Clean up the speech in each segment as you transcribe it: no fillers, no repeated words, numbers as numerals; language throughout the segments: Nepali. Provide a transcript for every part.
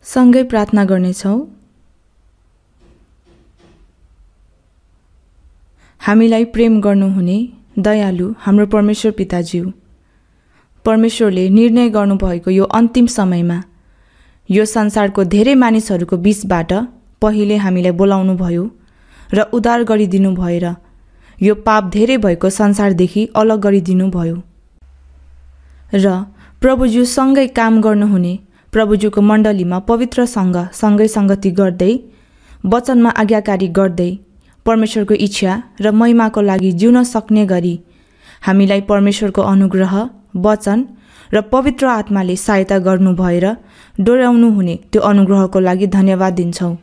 सँगै प्रार्थना गर्नेछौँ। हामीलाई प्रेम गर्नुहुने दयालु हाम्रो परमेश्वर पिताज्यू, परमेश्वरले निर्णय गर्नुभएको यो अन्तिम समयमा यो संसारको धेरै मानिसहरूको बीचबाट पहिले हामीलाई बोलाउनु भयो र उद्धार गरिदिनु भएर यो पाप धेरै भएको संसारदेखि अलग गरिदिनु भयो र प्रभुज्यू सँगै काम गर्नुहुने प्रभुज्यूको मण्डलीमा पवित्रसँग सँगै सङ्गति गर्दै वचनमा आज्ञाकारी गर्दै परमेश्वरको इच्छा र महिमाको लागि जिउन सक्ने गरी हामीलाई परमेश्वरको अनुग्रह, वचन र पवित्र आत्माले सहायता गर्नु भएर डोर्याउनु हुने त्यो अनुग्रहको लागि धन्यवाद दिन्छौँ।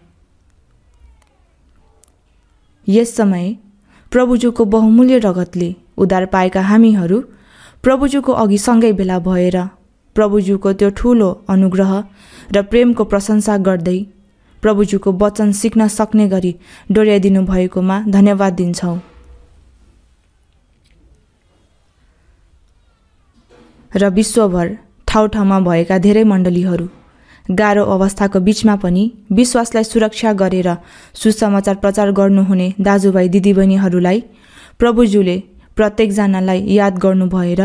यस समय प्रभुज्यूको बहुमूल्य रगतले उद्धार पाएका हामीहरू प्रभुज्यूको अघि सँगै भेला भएर प्रभुज्यूको त्यो ठूलो अनुग्रह र प्रेमको प्रशंसा गर्दै प्रभुज्यूको वचन सिक्न सक्ने गरी डोर्याइदिनु भएकोमा धन्यवाद दिन्छौँ। र विश्वभर ठाउँ ठाउँमा भएका धेरै मण्डलीहरू गाह्रो अवस्थाको बीचमा पनि विश्वासलाई सुरक्षा गरेर सुसमाचार प्रचार गर्नुहुने दाजुभाइ दिदीबहिनीहरूलाई प्रभुज्यूले प्रत्येकजनालाई याद गर्नु भएर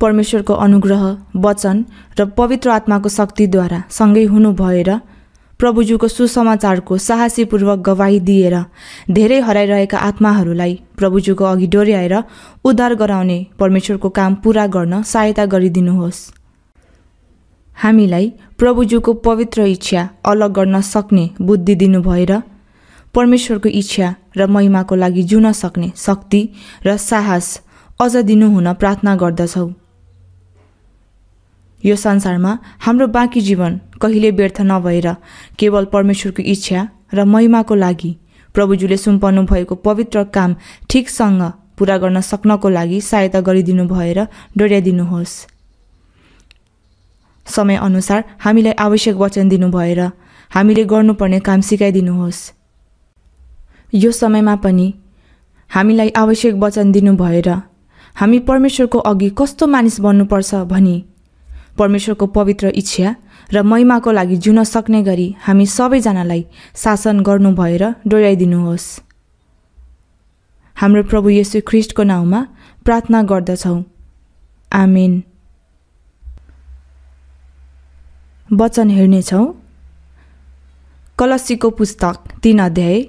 परमेश्वरको अनुग्रह, वचन र पवित्र आत्माको शक्तिद्वारा सँगै हुनु भएर प्रभुज्यूको सुसमाचारको साहसीपूर्वक गवाही दिएर धेरै हराइरहेका आत्माहरूलाई प्रभुज्यूको अघि डोर्याएर उद्धार गराउने परमेश्वरको काम पूरा गर्न सहायता गरिदिनुहोस्। हामीलाई प्रभुज्यूको पवित्र इच्छा अलग गर्न सक्ने बुद्धि दिनु भएर परमेश्वरको इच्छा र महिमाको लागि जिउन सक्ने शक्ति र साहस अझ दिनुहुन प्रार्थना गर्दछौँ। यो संसारमा हाम्रो बाँकी जीवन कहिले व्यर्थ नभएर केवल परमेश्वरको इच्छा र महिमाको लागि प्रभुज्यूले सुम्पनु भएको पवित्र काम ठिकसँग पूरा गर्न सक्नको लागि सहायता गरिदिनु भएर डोर्याइदिनुहोस्। समय अनुसार हामीलाई आवश्यक वचन दिनु भएर हामीले गर्नुपर्ने काम सिकाइदिनुहोस्। यो समयमा पनि हामीलाई आवश्यक वचन दिनु भएर हामी परमेश्वरको अघि कस्तो मानिस बन्नुपर्छ भनी परमेश्वरको पवित्र इच्छा र महिमाको लागि जिउन सक्ने गरी हामी सबैजनालाई शासन गर्नु भएर डोर्याइदिनुहोस्। हाम्रो प्रभु येशू ख्रीष्टको नाउँमा प्रार्थना गर्दछौँ। आमेन। वचन हेर्नेछौँ। कलस्सीको पुस्तक 3 अध्याय।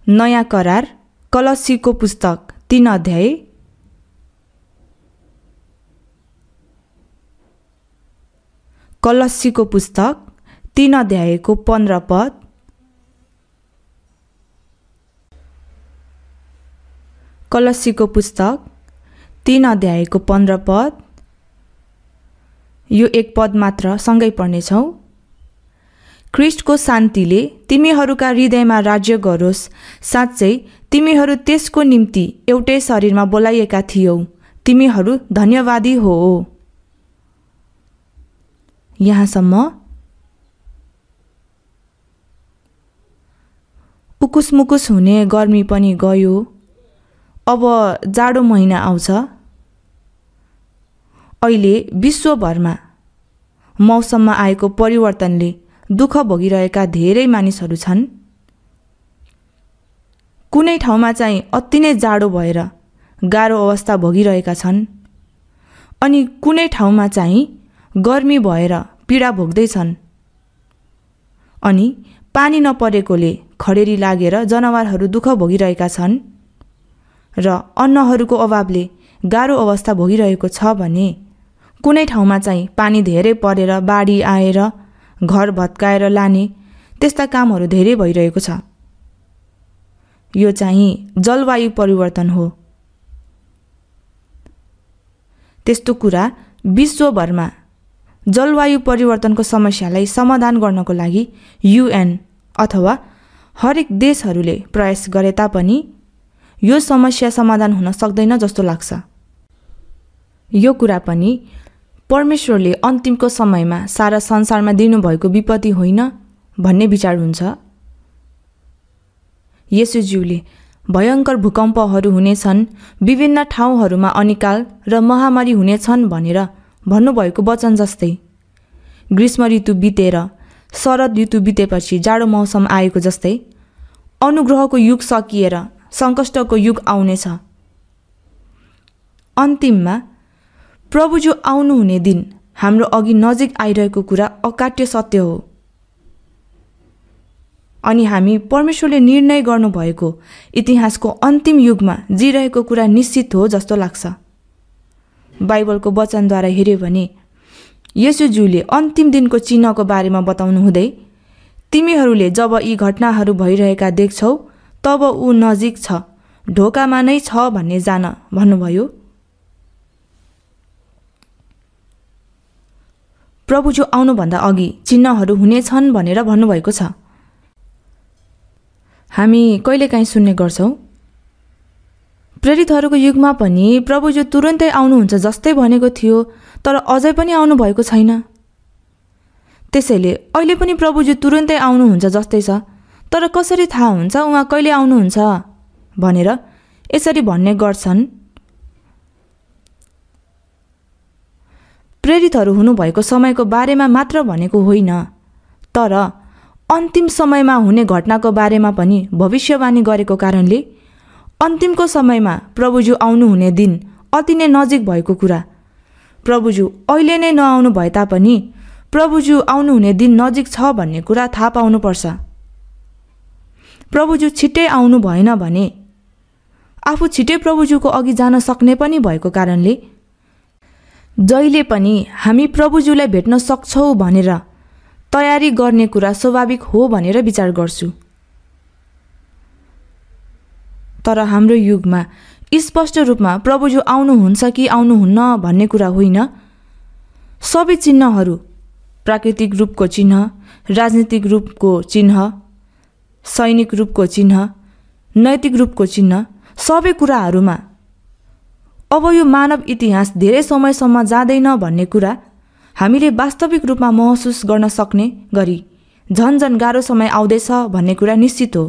नयाँ करार कलस्सीको पुस्तक 3 अध्याय। कलस्सीको पुस्तक 3 अध्यायको 15 पद। कलस्सीको पुस्तक 3 अध्यायको 15 पद। यो एक पद मात्र सँगै पढ्नेछौँ। ख्रीष्टको शान्तिले तिमीहरूका हृदयमा राज्य गरोस्। साँच्चै तिमीहरू त्यसको निम्ति एउटै शरीरमा बोलाइएका थियौ। तिमीहरू धन्यवादी हो। यहाँसम्म। उकुसमुकुस हुने गर्मी पनि गयो। अब जाडो महिना आउँछ। अहिले विश्वभरमा मौसममा आएको परिवर्तनले दुःख भोगिरहेका धेरै मानिसहरू छन्। कुनै ठाउँमा चाहिँ अति नै जाडो भएर गाह्रो अवस्था भोगिरहेका छन्, अनि कुनै ठाउँमा चाहिँ गर्मी भएर पीडा भोग्दैछन्। अनि पानी नपरेकोले खडेरी लागेर जनावरहरू दुःख भोगिरहेका छन् र अन्नहरूको अभावले गाह्रो अवस्था भोगिरहेको छ भने कुनै ठाउँमा चाहिँ पानी धेरै परेर बाढी आएर घर भत्काएर लाने त्यस्ता कामहरू धेरै भइरहेको छ। यो चाहिँ जलवायु परिवर्तन हो। त्यस्तो कुरा विश्वभरमा जलवायु परिवर्तनको समस्यालाई समाधान गर्नको लागि UN अथवा हरेक देशहरूले प्रयास गरे तापनि यो समस्या समाधान हुन सक्दैन जस्तो लाग्छ। यो कुरा पनि परमेश्वरले अन्तिमको समयमा सारा संसारमा दिनुभएको विपत्ति होइन भन्ने विचार हुन्छ। येशूज्यूले भयङ्कर भूकम्पहरू हुनेछन्, विभिन्न ठाउँहरूमा अनिकाल र महामारी हुनेछन् भनेर भन्नुभएको वचन जस्तै ग्रीष्म ऋतु बितेर शरद ऋतु बितेपछि जाडो मौसम आएको जस्तै अनुग्रहको युग सकिएर सङ्कष्टको युग आउनेछ। अन्तिममा प्रभुजू आउनुहुने दिन हाम्रो अघि नजिक आइरहेको कुरा अकाट्य सत्य हो अनि हामी परमेश्वरले निर्णय गर्नुभएको इतिहासको अन्तिम युगमा जिरहेको कुरा निश्चित हो जस्तो लाग्छ। बाइबलको वचनद्वारा हेर्यो भने येशूज्यूले अन्तिम दिनको चिन्हको बारेमा बताउनु हुँदै तिमीहरूले जब यी घटनाहरू भइरहेका देख्छौ तब ऊ नजिक छ, ढोकामा नै छ भन्ने जान भन्नुभयो। प्रभुजू आउनुभन्दा अघि चिन्हहरू हुनेछन् भनेर भन्नुभएको छ। हामी कहिलेकाहीँ सुन्ने गर्छौँ प्रेरितहरूको युगमा पनि प्रभुजू तुरुन्तै आउनुहुन्छ जस्तै भनेको थियो, तर अझै पनि आउनुभएको छैन। त्यसैले अहिले पनि प्रभुजू तुरुन्तै आउनुहुन्छ जस्तै छ, तर कसरी थाहा हुन्छ उहाँ कहिले आउनुहुन्छ भनेर यसरी भन्ने गर्छन्। प्रेरितहरू हुनुभएको समयको बारेमा मात्र भनेको होइन, तर अन्तिम समयमा हुने घटनाको बारेमा पनि भविष्यवाणी गरेको कारणले अन्तिमको समयमा प्रभुजू आउनुहुने दिन अति नै नजिक भएको कुरा, प्रभुजू अहिले नै नआउनु भए तापनि प्रभुजू आउनुहुने दिन नजिक छ भन्ने कुरा थाहा पाउनुपर्छ। प्रभुजू छिट्टै आउनु भएन भने आफू छिट्टै प्रभुजूको अघि जान सक्ने पनि भएको कारणले जहिले पनि हामी प्रभुजूलाई भेट्न सक्छौँ भनेर तयारी गर्ने कुरा स्वाभाविक हो भनेर विचार गर्छु। तर हाम्रो युगमा स्पष्ट रूपमा प्रभुजू आउनुहुन्छ कि आउनुहुन्न भन्ने कुरा होइन। सबै चिन्हहरू, प्राकृतिक रूपको चिन्ह, राजनीतिक रूपको चिन्ह, सैनिक रूपको चिन्ह, नैतिक रूपको चिन्ह, सबै कुराहरूमा अब यो मानव इतिहास धेरै समयसम्म जाँदैन भन्ने कुरा हामीले वास्तविक रूपमा महसुस गर्न सक्ने गरी झन गाह्रो समय आउँदैछ भन्ने कुरा निश्चित हो।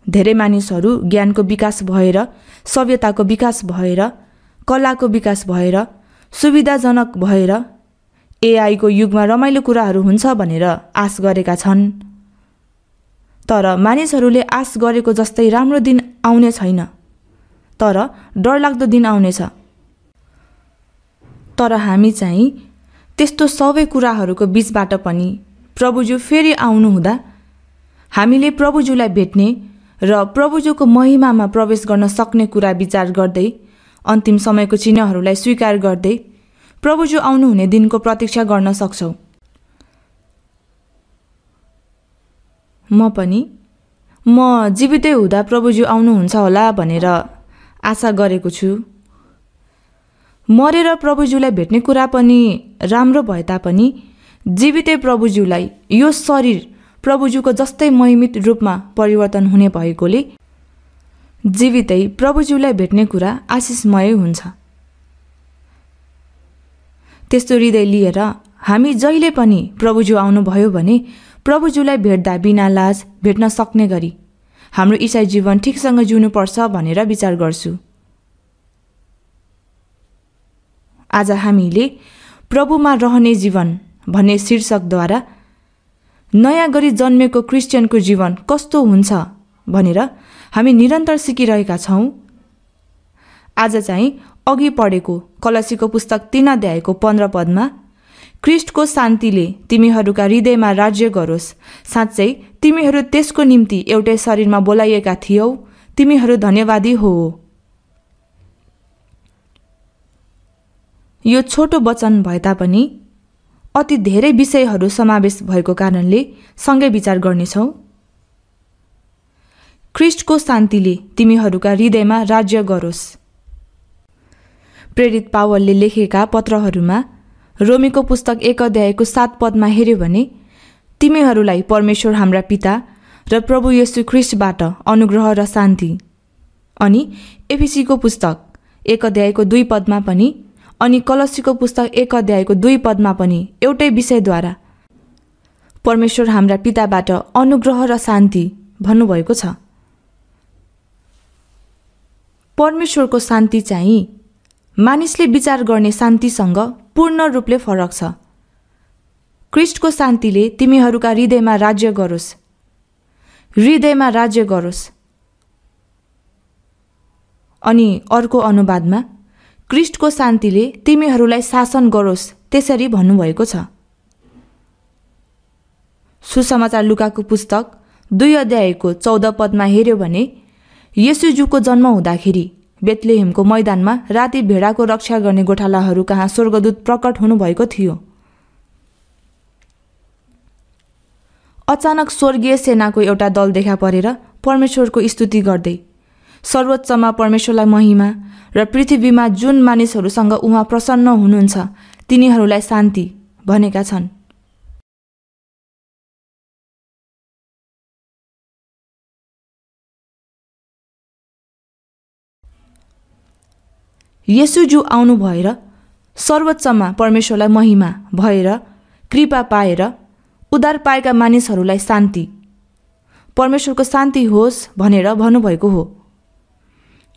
धेरै मानिसहरू ज्ञानको विकास भएर, सभ्यताको विकास भएर, कलाको विकास भएर, सुविधाजनक भएर एआईको युगमा रमाइलो कुराहरू हुन्छ भनेर आश गरेका छन्। तर मानिसहरूले आश गरेको जस्तै राम्रो दिन आउने छैन, तर डरलाग्दो दिन आउनेछ। तर हामी चाहिँ त्यस्तो सबै कुराहरूको बीचबाट पनि प्रभुजू फेरि आउनु हुँदा हामीले प्रभुजूलाई भेट्ने र प्रभुजूको महिमामा प्रवेश गर्न सक्ने कुरा विचार गर्दै अन्तिम समयको चिन्हहरूलाई स्वीकार गर्दै प्रभुजू आउनुहुने दिनको प्रतीक्षा गर्न सक्छौँ। म जीवितै हुँदा प्रभुजू आउनुहुन्छ होला भनेर आशा गरेको छु। मरेर प्रभुजूलाई भेट्ने कुरा पनि राम्रो भए तापनि जीवितै प्रभुजूलाई यो शरीर प्रभुजूको जस्तै महिमित रूपमा परिवर्तन हुने भएकोले जीवितै प्रभुजूलाई भेट्ने कुरा आशिषमय हुन्छ। त्यस्तो हृदय लिएर हामी जहिले पनि प्रभुजू आउनुभयो भने प्रभुजूलाई भेट्दा बिना लाज भेट्न सक्ने गरी हाम्रो ईसाई जीवन ठिकसँग जिउनुपर्छ भनेर विचार गर्छु। आज हामीले प्रभुमा रहने जीवन भन्ने शीर्षकद्वारा नयाँ गरी जन्मेको क्रिस्चियनको जीवन कस्तो हुन्छ भनेर हामी निरन्तर सिकिरहेका छौँ। आज चाहिँ अघि पढेको कलसीको पुस्तक 3 अध्यायको 15 पदमा ख्रीष्टको शान्तिले तिमीहरूका हृदयमा राज्य गरोस्, साँच्चै तिमीहरू त्यसको निम्ति एउटै शरीरमा बोलाइएका थियौ, तिमीहरू धन्यवादी हो। यो छोटो वचन भए तापनि अति धेरै विषयहरू समावेश भएको कारणले सँगै विचार गर्नेछौँ। ख्रीष्टको शान्तिले तिमीहरूका हृदयमा राज्य गरोस्। प्रेरित पावलले लेखेका पत्रहरूमा रोमीको पुस्तक 1 अध्यायको 7 पदमा हेर्यो भने तिमीहरूलाई परमेश्वर हाम्रा पिता र प्रभु येशू ख्रीष्टबाट अनुग्रह र शान्ति, अनि एफिसीको पुस्तक 1 अध्यायको 2 पदमा पनि अनि कलसीको पुस्तक 1 अध्यायको 2 पदमा पनि एउटै विषयद्वारा परमेश्वर हाम्रा पिताबाट अनुग्रह र शान्ति भन्नुभएको छ। परमेश्वरको शान्ति चाहिँ मानिसले विचार गर्ने शान्तिसँग पूर्ण रूपले फरक छ। ख्रीष्टको शान्तिले तिमीहरूका हृदयमा राज्य गरोस्, हृदयमा राज्य गरोस्। अनि अर्को अनुवादमा ख्रीष्टको शान्तिले तिमीहरूलाई शासन गरोस् त्यसरी भन्नुभएको छ। सुसमाचार लुकाको पुस्तक 2 अध्यायको 14 पदमा हेर्यो भने येशूज्यूको जन्म हुँदाखेरि बेथलेहेमको मैदानमा राति भेडाको रक्षा गर्ने गोठालाहरू कहाँ स्वर्गदूत प्रकट हुनुभएको थियो। अचानक स्वर्गीय सेनाको एउटा दल देखा परेर परमेश्वरको स्तुति गर्दै सर्वोच्चमा परमेश्वरलाई महिमा र पृथ्वीमा जुन मानिसहरूसँग उहाँ प्रसन्न हुनुहुन्छ तिनीहरूलाई शान्ति भनेका छन्। येशूज्यू आउनु भएर सर्वोच्चमा परमेश्वरलाई महिमा भएर कृपा पाएर उद्धार पाएका मानिसहरूलाई शान्ति, परमेश्वरको शान्ति होस् भनेर भन्नुभएको हो।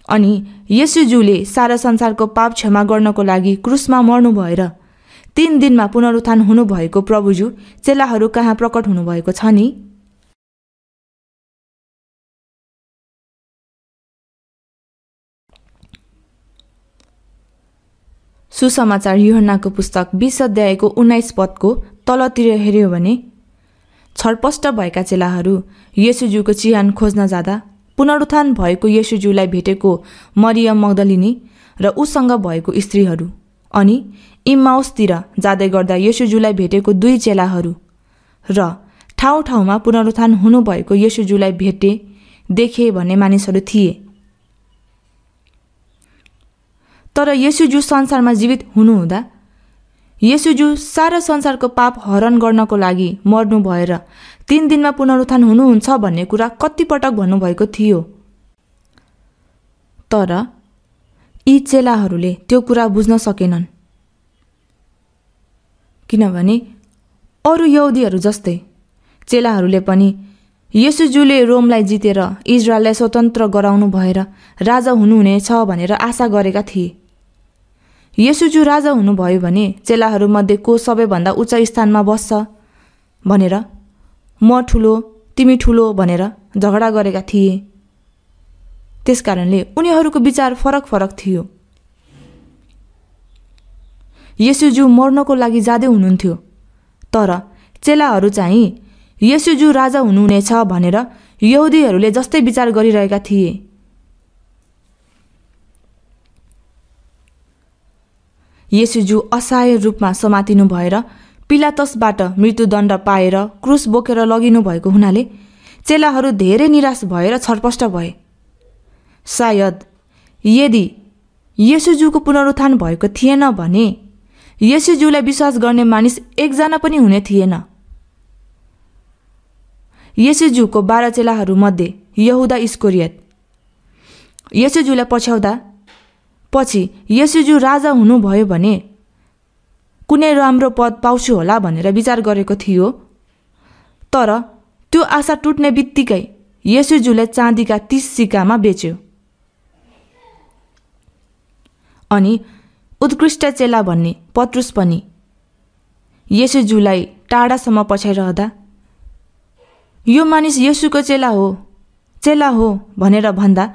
अनि येशूज्यूले सारा संसारको पाप क्षमा गर्नको लागि क्रुसमा मर्नु भएर 3 दिनमा पुनरुत्थान हुनुभएको प्रभुज्यू चेलाहरू कहाँ प्रकट हुनुभएको छ नि। सुसमाचार यूहन्नाको पुस्तक 20 अध्यायको 19 पदको तलतिर हेर्यो भने छरपष्ट भएका चेलाहरू येशूज्यूको चिहान खोज्न जाँदा पुनरुत्थान भएको येशूज्यूलाई भेटेको मरियम मग्दलिनी र उसँग भएको स्त्रीहरू अनि इम्माउसतिर जाँदै गर्दा येशूज्यूलाई भेटेको 2 चेलाहरू र ठाउँ ठाउँमा पुनरुत्थान हुनुभएको येशूज्यूलाई देखे भन्ने मानिसहरू थिए। तर येशूज्यू संसारमा जीवित हुनुहुँदा येशूज्यू सारा संसारको पाप हरण गर्नको लागि मर्नु भएर 3 दिनमा पुनरुत्थान हुनुहुन्छ भन्ने कुरा कति पटक भन्नुभएको थियो। तर यी चेलाहरूले त्यो कुरा बुझ्न सकेनन्, किनभने अरू यहुदीहरू जस्तै चेलाहरूले पनि येशूज्यूले रोमलाई जितेर इजरायललाई स्वतन्त्र गराउनु भएर राजा हुनुहुनेछ भनेर आशा गरेका थिए। येशूज्यू राजा हुनुभयो भने चेलाहरूमध्ये को सबैभन्दा उच्च स्थानमा बस्छ भनेर म ठुलो तिमी ठुलो भनेर झगडा गरेका थिए। त्यसकारणले उनीहरूको विचार फरक फरक थियो। येशूज्यू मर्नको लागि जाँदै हुनुहुन्थ्यो, तर चेलाहरू चाहिँ येशूज्यू राजा हुनुहुनेछ भनेर यहुदीहरूले जस्तै विचार गरिरहेका थिए। येशूज्यू असहाय रूपमा समातिनु भएर पिलातसबाट मृत्युदण्ड पाएर क्रुस बोकेर लगिनु भएको हुनाले चेलाहरू धेरै निराश भएर छरपष्ट भए। सायद यदि येशूज्यूको पुनरुत्थान भएको थिएन भने येशूज्यूलाई विश्वास गर्ने मानिस एकजना पनि हुने थिएन। येशूज्यूको 12 चेलाहरू मध्ये यहुदा इस्करियोत येशूज्यूलाई पछ्याउँदा पछि येशूज्यू राजा हुनुभयो भने कुनै राम्रो पद पाउँछु होला भनेर विचार गरेको थियो। तर त्यो आशा टुट्ने बित्तिकै येशूज्यूलाई चाँदीका 30 सिक्कामा बेच्यो। अनि उत्कृष्ट चेला भन्ने पत्रुस पनि येशूज्यूलाई टाढासम्म पछ्याइरहँदा यो मानिस येशूको चेला हो भनेर भन्दा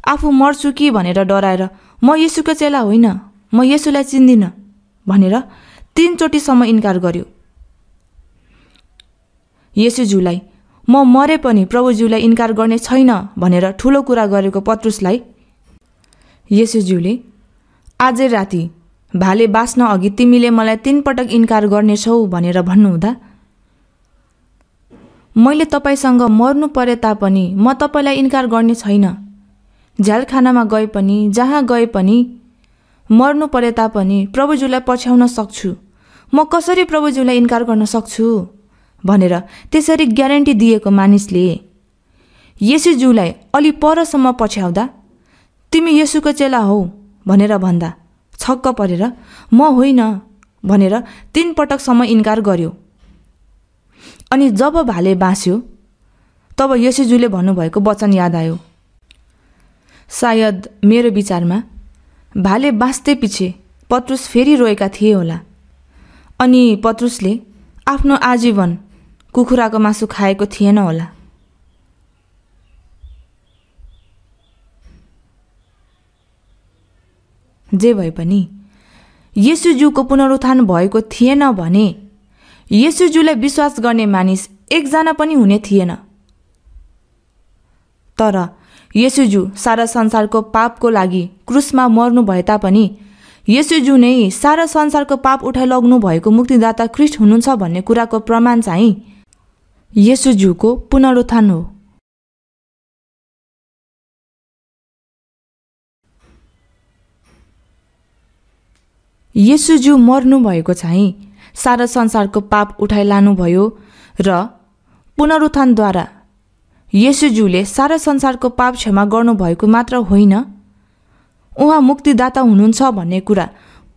आफू मर्छु कि भनेर डराएर म येशूको चेला होइन, म येशूलाई चिन्दिनँ भनेर 3 चोटिसम्म इन्कार गर्यो। येशूज्यूलाई म मरे पनि प्रभुज्यूलाई इन्कार गर्ने छैन भनेर ठुलो कुरा गरेको पत्रुसलाई येशूज्यूले आजै राति भाले बाँच्न अघि तिमीले मलाई 3 पटक इन्कार गर्नेछौ भनेर भन्नुहुँदा मैले तपाईसँग मर्नु परे तापनि म तपाईलाई इन्कार गर्ने छैन। झ्यालखानामा गए पनि जहाँ गए पनि मर्नु परे तापनि प्रभुज्यूलाई पछ्याउन सक्छु। म कसरी प्रभुज्यूलाई इन्कार गर्न सक्छु भनेर त्यसरी ग्यारेन्टी दिएको मानिसले येशूज्यूलाई अलि परसम्म पछ्याउँदा तिमी येशूको चेला हौ भनेर भन्दा छक्क परेर म होइन भनेर 3 पटकसम्म इन्कार गर्यो। अनि जब भाले बाँच्यो तब येशूज्यूले भन्नुभएको वचन याद आयो। सायद मेरो विचारमा भाले बाँच्दै पछि पत्रुस फेरि रोएका थिए होला। अनि पत्रुसले आफ्नो आजीवन कुखुराको मासु खाएको थिएन होला। जे भए पनि येशूज्यूको पुनरुत्थान भएको थिएन भने येशूज्यूलाई विश्वास गर्ने मानिस एकजना पनि हुने थिएन। तर येशूज्यू सारा संसारको पापको लागि क्रुसमा मर्नु भए तापनि येशूज्यू नै सारा संसारको पाप उठाइलग्नु भएको मुक्तिदाता ख्रीष्ट हुनुहुन्छ भन्ने कुराको प्रमाण चाहिँ येशूज्यूको पुनरुत्थान हो। येशूज्यू मर्नु भएको चाहिँ सारा संसारको पाप उठाइलानुभयो र पुनरुत्थानद्वारा येशूज्यूले सारा संसारको पाप क्षमा गर्नुभएको मात्र होइन, उहाँ मुक्तिदाता हुनुहुन्छ भन्ने कुरा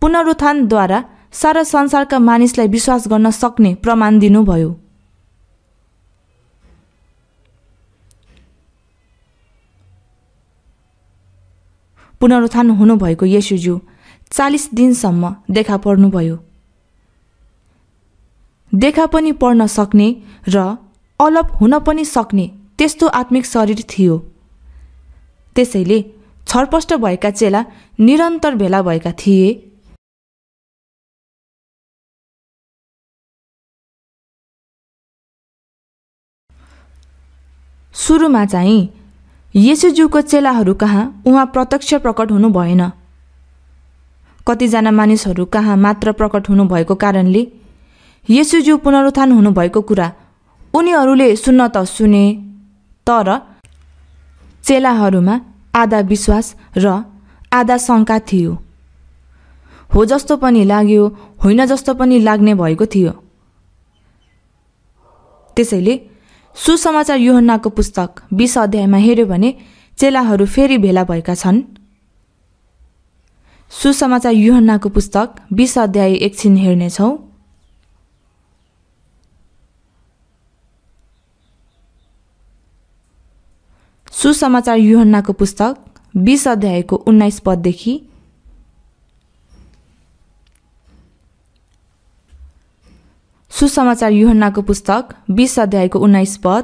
पुनरुत्थानद्वारा सारा संसारका मानिसलाई विश्वास गर्न सक्ने प्रमाण दिनुभयो। पुनरुत्थान हुनुभएको येशूज्यू 40 दिनसम्म देखा पर्नुभयो। देखा पनि पर्न सक्ने र अलप हुन पनि सक्ने त्यस्तो आत्मिक शरीर थियो। त्यसैले छरपष्ट भएका चेला निरन्तर भेला भएका थिए। सुरुमा चाहिँ येशूज्यूको चेलाहरू कहाँ उहाँ प्रत्यक्ष प्रकट हुनु भएन। कतिजना मानिसहरू कहाँ मात्र प्रकट हुनुभएको कारणले येशूज्यू पुनरुत्थान हुनुभएको कुरा उनीहरूले सुन्न त सुने, तर चेलाहरूमा आधा विश्वास र आधा शङ्का थियो। हो जस्तो पनि लाग्यो, होइन जस्तो पनि लाग्ने भएको थियो। त्यसैले सुसमाचार यूहन्नाको पुस्तक 20 अध्यायमा हेर्यो भने चेलाहरू फेरि भेला भएका छन्। सुसमाचार यूहन्नाको पुस्तक 20 अध्याय एकछिन हेर्नेछौँ। सुसमाचार यूहन्नाको पुस्तक 20 अध्यायको 19 पददेखि सुसमाचार यूहन्नाको पुस्तक 20 अध्यायको 19 पद।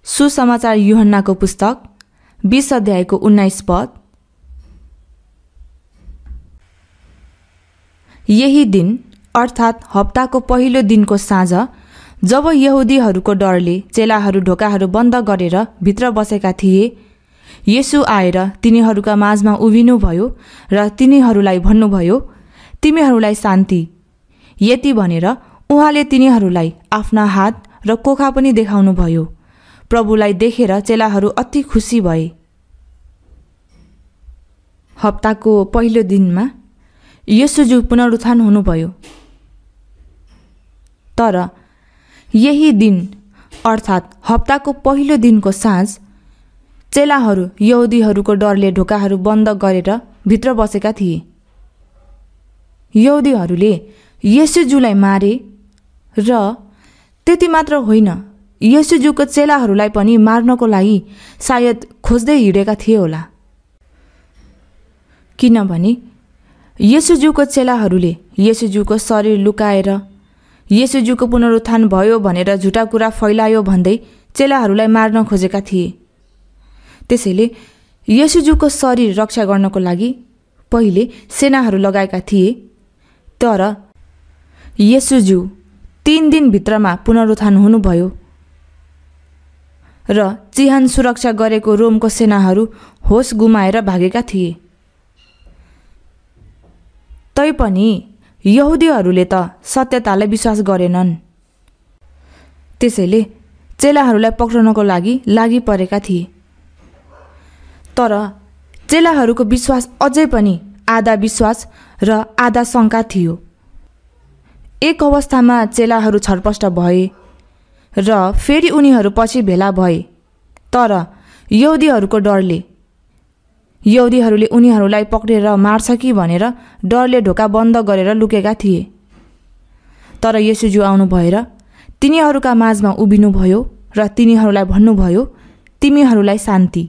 सुसमाचार यूहन्नाको पुस्तक 20 अध्यायको 19 पद। यही दिन अर्थात् हप्ताको पहिलो दिनको साँझ जब यहुदीहरूको डरले चेलाहरू ढोकाहरू बन्द गरेर भित्र बसेका थिए, येशू आएर तिनीहरूका माझमा उभिनुभयो र तिनीहरूलाई भन्नुभयो, तिमीहरूलाई शान्ति। यति भनेर उहाँले तिनीहरूलाई आफ्ना हात र कोखा पनि देखाउनुभयो। प्रभुलाई देखेर चेलाहरू अति खुसी भए। हप्ताको पहिलो दिनमा येशूज्यू पुनरुत्थान हुनुभयो। तर यही दिन अर्थात् हप्ताको पहिलो दिनको साँझ चेलाहरू यहुदीहरूको डरले ढोकाहरू बन्द गरेर भित्र बसेका थिए। यहुदीहरूले येशूज्यूलाई मारे र त्यति मात्र होइन, येशूज्यूको चेलाहरूलाई पनि मार्नको लागि सायद खोज्दै हिँडेका थिए होला। किनभने येशूज्यूको चेलाहरूले येशूज्यूको शरीर लुकाएर येशूज्यूको पुनरुत्थान भयो भनेर झुटा कुरा फैलायो भन्दै चेलाहरूलाई मार्न खोजेका थिए। त्यसैले येशूज्यूको शरीर रक्षा गर्नको लागि पहिले सेनाहरू लगाएका थिए। तर येशूज्यू 3 दिनभित्रमा पुनरुत्थान हुनुभयो र चिहान सुरक्षा गरेको रोमको सेनाहरू होस गुमाएर भागेका थिए। तैपनि यहुदीहरूले त सत्यतालाई विश्वास गरेनन्। त्यसैले चेलाहरूलाई पक्रनको लागि परेका थिए। तर चेलाहरूको विश्वास अझै पनि आधा विश्वास र आधा शङ्का थियो। एक अवस्थामा चेलाहरू छरपष्ट भए र फेरि उनीहरू पछि भेला भए। तर यहुदीहरूले उनीहरूलाई पक्रेर मार्छ कि भनेर डरले ढोका बन्द गरेर लुकेका थिए। तर येशूज्यू आउनु भएर तिनीहरूका माझमा उभिनुभयो र तिनीहरूलाई भन्नुभयो, तिमीहरूलाई शान्ति।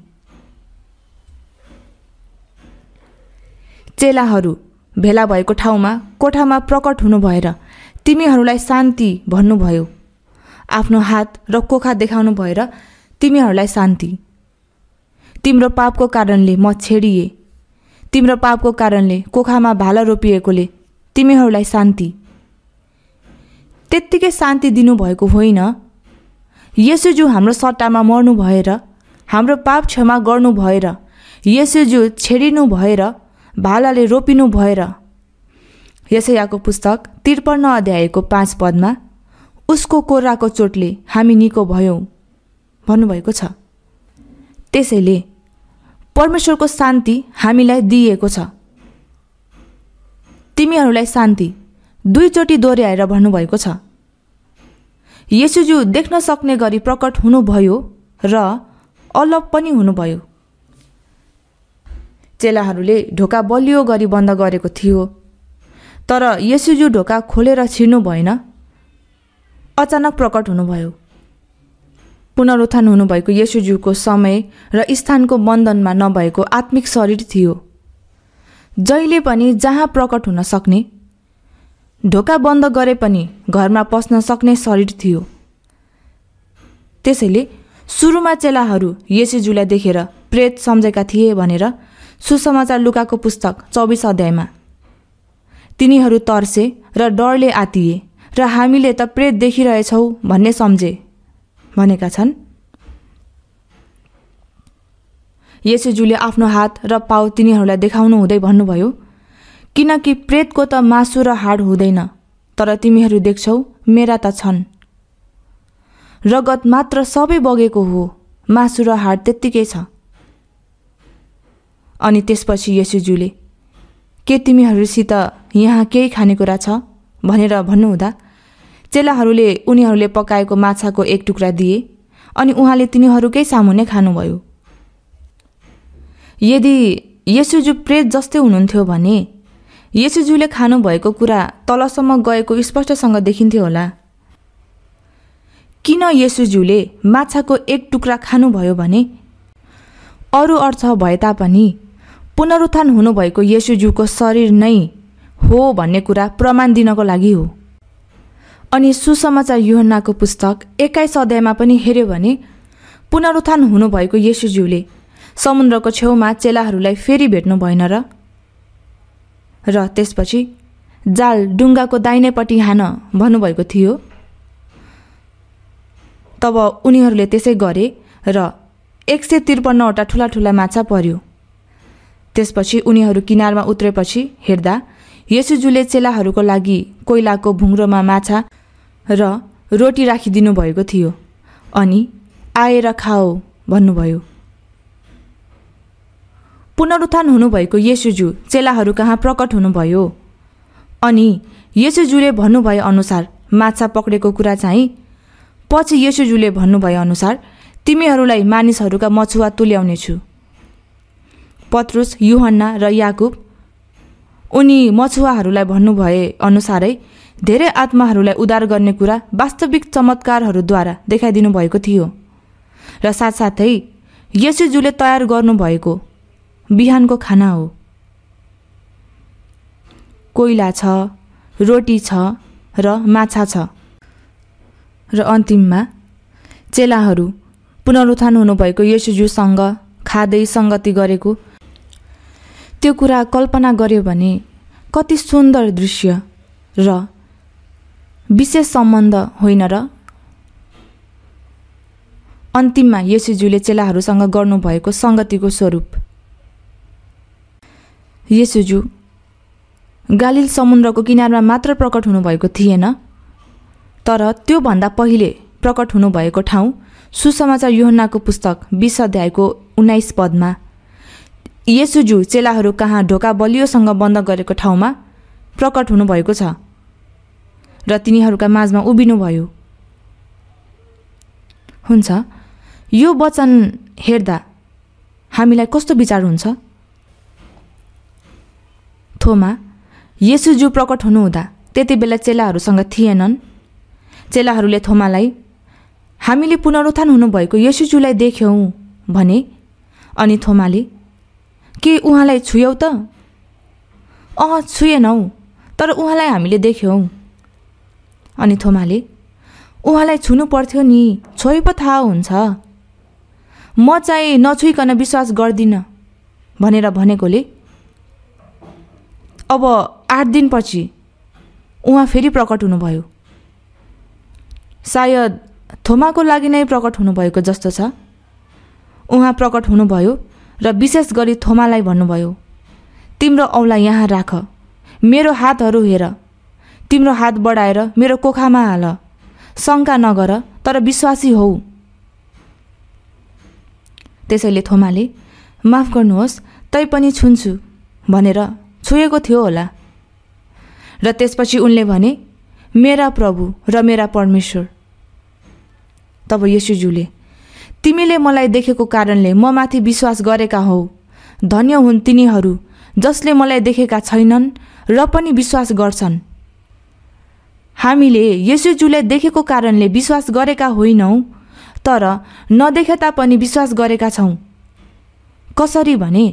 चेलाहरू भेला भएको ठाउँमा कोठामा प्रकट हुनु भएर तिमीहरूलाई शान्ति भन्नुभयो। आफ्नो हात र कोखा देखाउनु भएर तिमीहरूलाई शान्ति। तिम्रो पापको कारणले म छेडिए, तिम्रो पापको कारणले कोखामा भाला रोपिएकोले तिमीहरूलाई शान्ति। त्यत्तिकै शान्ति दिनुभएको होइन, येशूज्यू हाम्रो सट्टामा मर्नु भएर हाम्रो पाप क्षमा गर्नु भएर येशूज्यू छेडिनु भएर भालाले रोपिनु भएर। यशायाको पुस्तक 53 अध्यायको 5 पदमा उसको कोर्राको चोटले हामी निको भयौँ भन्नुभएको छ। त्यसैले परमेश्वरको शान्ति हामीलाई दिइएको छ। तिमीहरूलाई शान्ति दुईचोटि दोहोऱ्याएर भन्नुभएको छ। येशूज्यू देख्न सक्ने गरी प्रकट हुनुभयो र अलग पनि हुनुभयो। चेलाहरूले ढोका बलियो गरी बन्द गरेको थियो, तर येशूज्यू ढोका खोलेर छिर्नु भएन, अचानक प्रकट हुनुभयो। पुनरुत्थान हुनुभएको येशूज्यूको समय र स्थानको बन्धनमा नभएको आत्मिक शरीर थियो, जहिले पनि जहाँ प्रकट हुन सक्ने, ढोका बन्द गरे पनि घरमा पस्न सक्ने शरीर थियो। त्यसैले सुरुमा चेलाहरू येशूज्यूलाई देखेर प्रेत सम्झेका थिए भनेर सुसमाचार लुकाको पुस्तक 24 अध्यायमा तिनीहरू तर्से र डरले आतिए र हामीले त प्रेत देखिरहेछौ भन्ने सम्झे भनेका छन्। येशूज्यूले आफ्नो हात र पाउ तिनीहरूलाई देखाउनु हुँदै भन्नुभयो, किनकि प्रेतको त मासु र हाड हुँदैन, तर तिमीहरू देख्छौ मेरा त छन्। रगत मात्र सबै बगेको हो, मासु र हाड त्यत्तिकै छ। अनि त्यसपछि येशूज्यूले, के तिमीहरूसित यहाँ केही खानेकुरा छ भनेर भन्नुहुँदा चेलाहरूले उनीहरूले पकाएको माछाको एक टुक्रा दिए अनि उहाँले तिनीहरूकै सामुन्ने खानुभयो। यदि येशूज्यू प्रेत जस्तै हुनुहुन्थ्यो भने येशूज्यूले खानुभएको कुरा तलसम्म गएको स्पष्टसँग देखिन्थ्यो होला। किन येशूज्यूले माछाको एक टुक्रा खानुभयो भने अरू अर्थ भए तापनि पुनरुत्थान हुनुभएको येशूज्यूको शरीर नै हो भन्ने कुरा प्रमाण दिनको लागि हो। अनि सुसमाचार यूहन्नाको पुस्तक 21 अध्यायमा पनि हेर्यो भने पुनरुत्थान हुनुभएको येशूज्यूले समुद्रको छेउमा चेलाहरूलाई फेरि भेट्नु भएन र त्यसपछि जाल डुङ्गाको दाहिनेपट्टि हान भन्नुभएको थियो। तब उनीहरूले त्यसै गरे र 153वटा ठुला ठुला माछा पर्यो। त्यसपछि उनीहरू किनारमा उत्रेपछि हेर्दा येशूज्यूले चेलाहरूको लागि कोइलाको भुङ्ग्रोमा माछा र रोटी राखिदिनु भएको थियो अनि आएर खाओ भन्नुभयो। पुनरुत्थान हुनुभएको येशूज्यू चेलाहरू कहाँ प्रकट हुनुभयो अनि येशूज्यूले भन्नुभए अनुसार माछा पक्रेको कुरा चाहिँ पछि येशूज्यूले भन्नुभए अनुसार तिमीहरूलाई मानिसहरूका मछुवा तुल्याउनेछु। पत्रुस, यूहन्ना र याकुब उनी मछुवाहरूलाई भन्नुभए अनुसारै धेरै आत्माहरूलाई उद्धार गर्ने कुरा वास्तविक चमत्कारहरूद्वारा देखाइदिनु भएको थियो र साथसाथै येशूज्यूले तयार गर्नुभएको बिहानको खाना हो। कोइला छ, रोटी छ र माछा छ। र अन्तिममा चेलाहरू पुनरुत्थान हुनुभएको येशूज्यूसँग खाँदै सङ्गति गरेको त्यो कुरा कल्पना गर्यो भने कति सुन्दर दृश्य र विशेष सम्बन्ध होइन र? अन्तिममा येशूज्यूले चेलाहरूसँग गर्नुभएको सङ्गतिको स्वरूप। येशूज्यू गालिल समुद्रको किनारमा मात्र प्रकट हुनुभएको थिएन, तर त्योभन्दा पहिले प्रकट हुनुभएको ठाउँ सुसमाचार यूहन्नाको पुस्तक 20 अध्यायको 19 पदमा येशूज्यू चेलाहरू कहाँ ढोका बलियोसँग बन्द गरेको ठाउँमा प्रकट हुनुभएको छ र तिनीहरूका माझमा उभिनुभयो। हुन्छ, यो वचन हेर्दा हामीलाई कस्तो विचार हुन्छ? थोमा येशूज्यू प्रकट हुनुहुँदा त्यति बेला चेलाहरूसँग थिएनन्। चेलाहरूले थोमालाई हामीले पुनरुत्थान हुनुभएको येशूज्यूलाई देख्यौँ भने अनि थोमाले के उहाँलाई छुयौ त छुएनौ, तर उहाँलाई हामीले देख्यौँ। अनि थोमाले, उहाँलाई छुनु पर्थ्यो नि, छोए पो थाहा हुन्छ। म चाहिँ नछुइकन विश्वास गर्दिनँ भनेर भनेकोले अब 8 दिनपछि उहाँ फेरि प्रकट हुनुभयो। सायद थोमाको लागि नै प्रकट हुनुभएको जस्तो छ। उहाँ प्रकट हुनुभयो र विशेष गरी थोमालाई भन्नुभयो, तिम्रो औँला यहाँ राख, मेरो हातहरू हेर, तिम्रो हात बढाएर मेरो कोखामा हाल, शङ्का नगर तर विश्वासी हौ। त्यसैले थोमाले, माफ गर्नुहोस्, तैपनि छुन्छु भनेर छुएको थियो होला। र त्यसपछि उनले भने, मेरा प्रभु र मेरा परमेश्वर। तब येशूज्यूले, तिमीले मलाई देखेको कारणले म माथि विश्वास गरेका हौ। धन्य हुन् तिनीहरू जसले मलाई देखेका छैनन् र पनि विश्वास गर्छन्। हामीले येशूज्यूले देखेको कारणले विश्वास गरेका होइनौँ, तर नदेखे तापनि विश्वास गरेका छौँ। कसरी भने,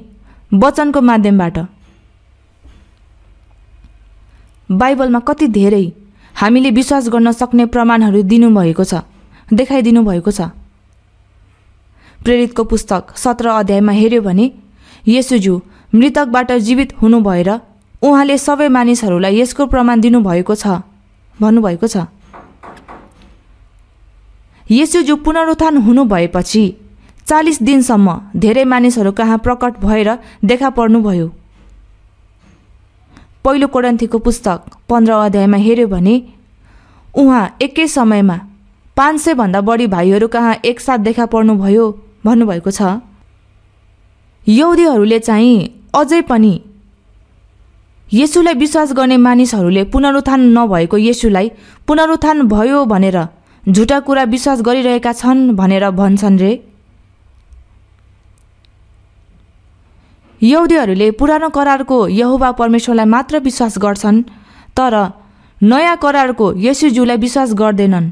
वचनको माध्यमबाट। बाइबलमा कति धेरै हामीले विश्वास गर्न सक्ने प्रमाणहरू दिनुभएको छ, देखाइदिनु भएको छ। प्रेरितको पुस्तक 17 अध्यायमा हेर्यो भने येशूज्यू मृतकबाट जीवित हुनु भएर उहाँले सबै मानिसहरूलाई यसको प्रमाण दिनुभएको छ भन्नुभएको छ। येशूज्यू पुनरुत्थान हुनु भएपछि 40 दिनसम्म धेरै मानिसहरू कहाँ प्रकट भएर देखा पर्नुभयो। पहिलो कोरिन्थीको पुस्तक 15 अध्यायमा हेर्यो भने उहाँ एकै समयमा 500 भन्दा बढी भाइहरू कहाँ एकसाथ देखा पर्नुभयो भन्नुभएको छ। यहुदीहरूले चाहिँ अझै पनि येशूलाई विश्वास गर्ने मानिसहरूले पुनरुत्थान नभएको येशूलाई पुनरुत्थान भयो भनेर झुटा कुरा विश्वास गरिरहेका छन् भनेर भन्छन् रे। यहुदीहरूले पुरानो करारको यहोवा परमेश्वरलाई मात्र विश्वास गर्छन्, तर नयाँ करारको येशूज्यूलाई विश्वास गर्दैनन्।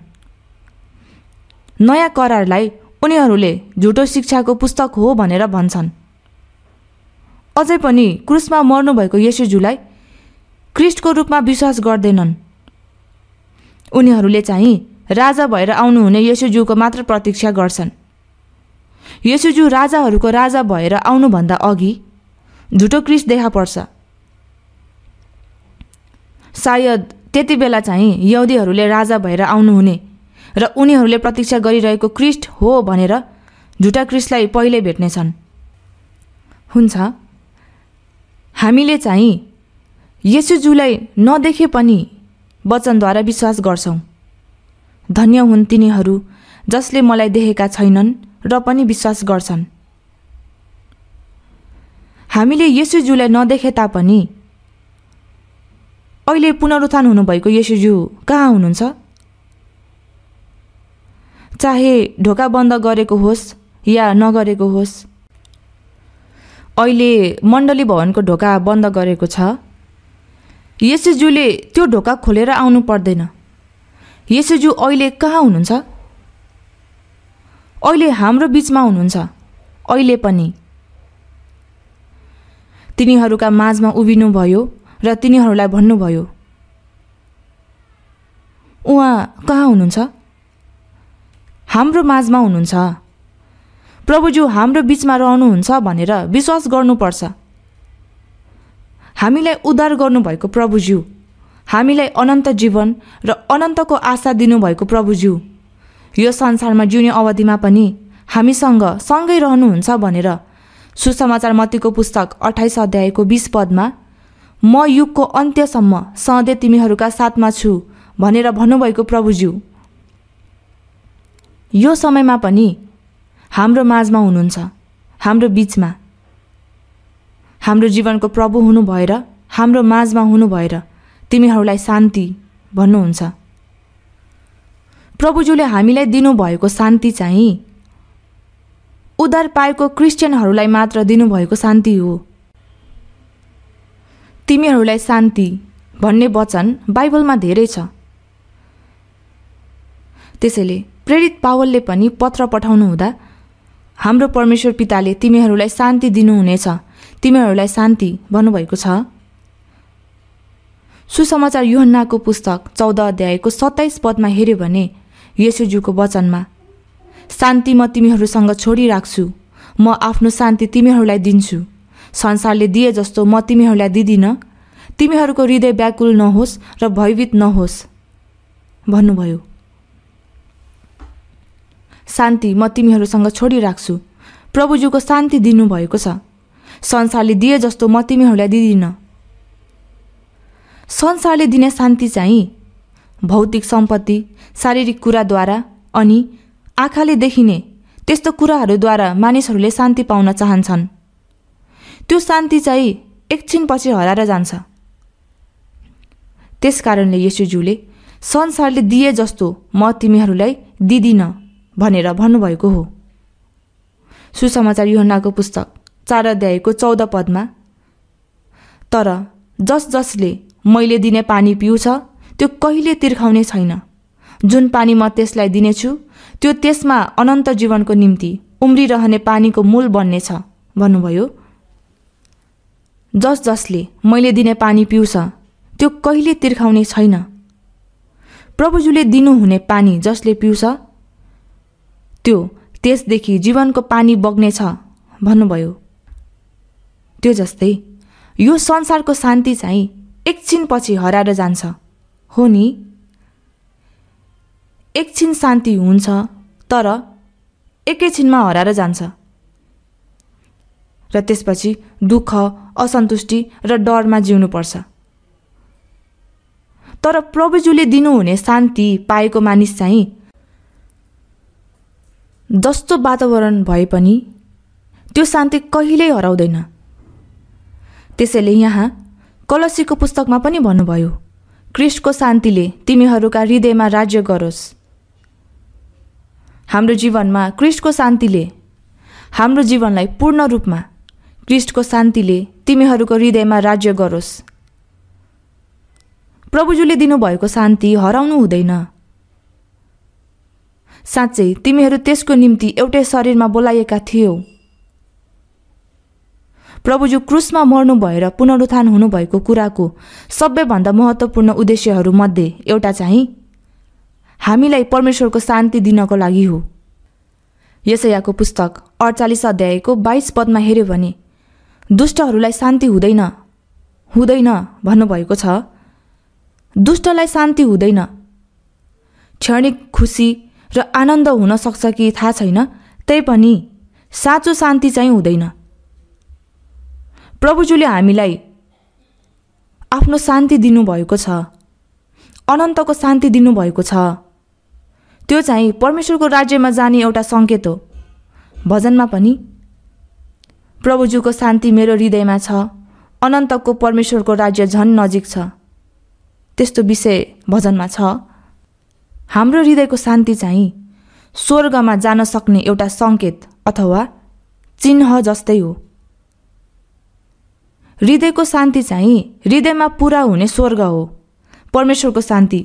नयाँ करारलाई उनीहरूले झुटो शिक्षाको पुस्तक हो भनेर भन्छन्। अझै पनि क्रुसमा मर्नुभएको येशूज्यूलाई ख्रीष्टको रूपमा विश्वास गर्दैनन्। उनीहरूले चाहिँ राजा भएर आउनुहुने येशूज्यूको मात्र प्रतीक्षा गर्छन्। येशूज्यू राजाहरूको राजा भएर आउनुभन्दा अघि झुटो ख्रीष्ट देखा पर्छ। सायद त्यति बेला चाहिँ यहुदीहरूले राजा भएर आउनुहुने र उनीहरूले प्रतीक्षा गरिरहेको ख्रीष्ट हो भनेर झुटा ख्रीष्टलाई पहिले भेट्नेछन्। हुन्छ, हामीले चाहिँ येशूज्यूलाई नदेखे पनि वचनद्वारा विश्वास गर्छौँ। धन्य हुन् तिनीहरू जसले मलाई देखेका छैनन् र पनि विश्वास गर्छन्। हामीले येशूज्यूलाई नदेखे तापनि अहिले पुनरुत्थान हुनुभएको येशूज्यू कहाँ हुनुहुन्छ? चाहे ढोका बन्द गरेको होस् या नगरेको होस्। अहिले मण्डली भवनको ढोका बन्द गरेको छ। येशूज्यूले त्यो ढोका खोलेर आउनु पर्दैन। येशूज्यू अहिले कहाँ हुनुहुन्छ? अहिले हाम्रो बीचमा हुनुहुन्छ। अहिले पनि तिनीहरूका माझमा उभिनुभयो र तिनीहरूलाई भन्नुभयो, उहाँ कहाँ हुनुहुन्छ? हाम्रो माझमा हुनुहुन्छ। प्रभुज्यू हाम्रो बीचमा रहनुहुन्छ भनेर विश्वास गर्नुपर्छ। हामीलाई उद्धार गर्नुभएको प्रभुज्यू, हामीलाई अनन्त जीवन र अनन्तको आशा दिनुभएको प्रभुज्यू यो संसारमा जिउने अवधिमा पनि हामीसँग सँगै रहनुहुन्छ भनेर सुसमाचार मत्तीको पुस्तक 28 अध्यायको 20 पदमा म युगको अन्त्यसम्म सधैँ तिमीहरूका साथमा छु भनेर भन्नुभएको प्रभुज्यू यो समयमा पनि हाम्रो माझमा हुनुहुन्छ, हाम्रो बीचमा। हाम्रो जीवनको प्रभु हुनु भएर, हाम्रो माझमा हुनु भएर तिमीहरूलाई शान्ति भन्नुहुन्छ। प्रभुज्यूले हामीलाई दिनुभएको शान्ति चाहिँ उद्धार पाएको क्रिस्चियनहरूलाई मात्र दिनुभएको शान्ति हो। तिमीहरूलाई शान्ति भन्ने वचन बाइबलमा धेरै छ। त्यसैले प्रेरित पावलले पनि पत्र पठाउनु हुँदा हाम्रो परमेश्वर पिताले तिमीहरूलाई शान्ति दिनुहुनेछ, तिमीहरूलाई शान्ति भन्नुभएको छ। सुसमाचार यूहन्नाको पुस्तक 14 अध्यायको 27 पदमा हेर्यो भने येशूज्यूको वचनमा शान्ति म तिमीहरूसँग छोडिराख्छु, म आफ्नो शान्ति तिमीहरूलाई दिन्छु, संसारले दिए जस्तो म तिमीहरूलाई दिदिनँ, तिमीहरूको हृदय व्याकुल नहोस् र भयभीत नहोस् भन्नुभयो। शान्ति म तिमीहरूसँग छोडिराख्छु, प्रभुज्यूको शान्ति दिनुभएको छ। संसारले दिए जस्तो म तिमीहरूलाई दिदिनँ। संसारले दिने शान्ति चाहिँ भौतिक सम्पत्ति, शारीरिक कुराद्वारा अनि आँखाले देखिने त्यस्तो कुराहरूद्वारा मानिसहरूले शान्ति पाउन चाहन्छन्। त्यो शान्ति चाहिँ एकछिनपछि हराएर जान्छ। त्यसकारणले येशूज्यूले संसारले दिए जस्तो म तिमीहरूलाई दिदिनँ भनेर भन्नुभएको हो। सुसमाचार यूहन्नाको पुस्तक 4 अध्यायको 14 पदमा तर जसले मैले दिने पानी पिउँछ त्यो कहिले तिर्खाउने छैन, जुन पानी म त्यसलाई दिनेछु त्यो त्यसमा अनन्त जीवनको निम्ति उम्रिरहने पानीको मूल बन्नेछ भन्नुभयो। जसले मैले दिने पानी पिउँछ त्यो कहिले तिर्खाउने छैन। प्रभुज्यूले दिनुहुने पानी जसले पिउँछ त्यो त्यसदेखि जीवनको पानी बग्नेछ भन्नुभयो। त्यो जस्तै यो संसारको शान्ति चाहिँ एकछिनपछि हराएर जान्छ। हो नि, एकछिन शान्ति हुन्छ तर एकैछिनमा हराएर जान्छ र त्यसपछि दुःख, असन्तुष्टि र डरमा जिउनुपर्छ। तर प्रभुज्यूले दिनुहुने शान्ति पाएको मानिस चाहिँ जस्तो वातावरण भए पनि त्यो शान्ति कहिल्यै हराउँदैन। त्यसैले यहाँ कलसीको पुस्तकमा पनि भन्नुभयो, ख्रीष्टको शान्तिले तिमीहरूका हृदयमा राज्य गरोस्। हाम्रो जीवनमा ख्रीष्टको शान्तिले हाम्रो जीवनलाई पूर्ण रूपमा ख्रीष्टको शान्तिले तिमीहरूको हृदयमा राज्य गरोस्। प्रभुज्यूले दिनुभएको शान्ति हराउनु हुँदैन। साँच्चै तिमीहरू त्यसको निम्ति एउटै शरीरमा बोलाइएका थियौ। प्रभुज्यू क्रुसमा मर्नु भएर पुनरुत्थान हुनुभएको कुराको सबैभन्दा महत्त्वपूर्ण उद्देश्यहरूमध्ये एउटा चाहिँ हामीलाई परमेश्वरको शान्ति दिनको लागि हो। यशायाको पुस्तक 48 अध्यायको 22 पदमा हेर्यो भने दुष्टहरूलाई शान्ति हुँदैन भन्नुभएको छ। दुष्टलाई शान्ति हुँदैन। क्षणिक खुसी र आनन्द हुन सक्छ कि थाहा छैन, तैपनि साँचो शान्ति चाहिँ हुँदैन। प्रभुज्यूले हामीलाई आफ्नो शान्ति दिनुभएको छ, अनन्तको शान्ति दिनुभएको छ। त्यो चाहिँ परमेश्वरको राज्यमा जाने एउटा सङ्केत हो। भजनमा पनि प्रभुज्यूको शान्ति मेरो हृदयमा छ, अनन्तको परमेश्वरको राज्य झन् नजिक छ, त्यस्तो विषय भजनमा छ। हाम्रो हृदयको शान्ति चाहिँ स्वर्गमा जान सक्ने एउटा सङ्केत अथवा चिन्ह जस्तै हो। हृदयको शान्ति चाहिँ हृदयमा पुरा हुने स्वर्ग हो। परमेश्वरको शान्ति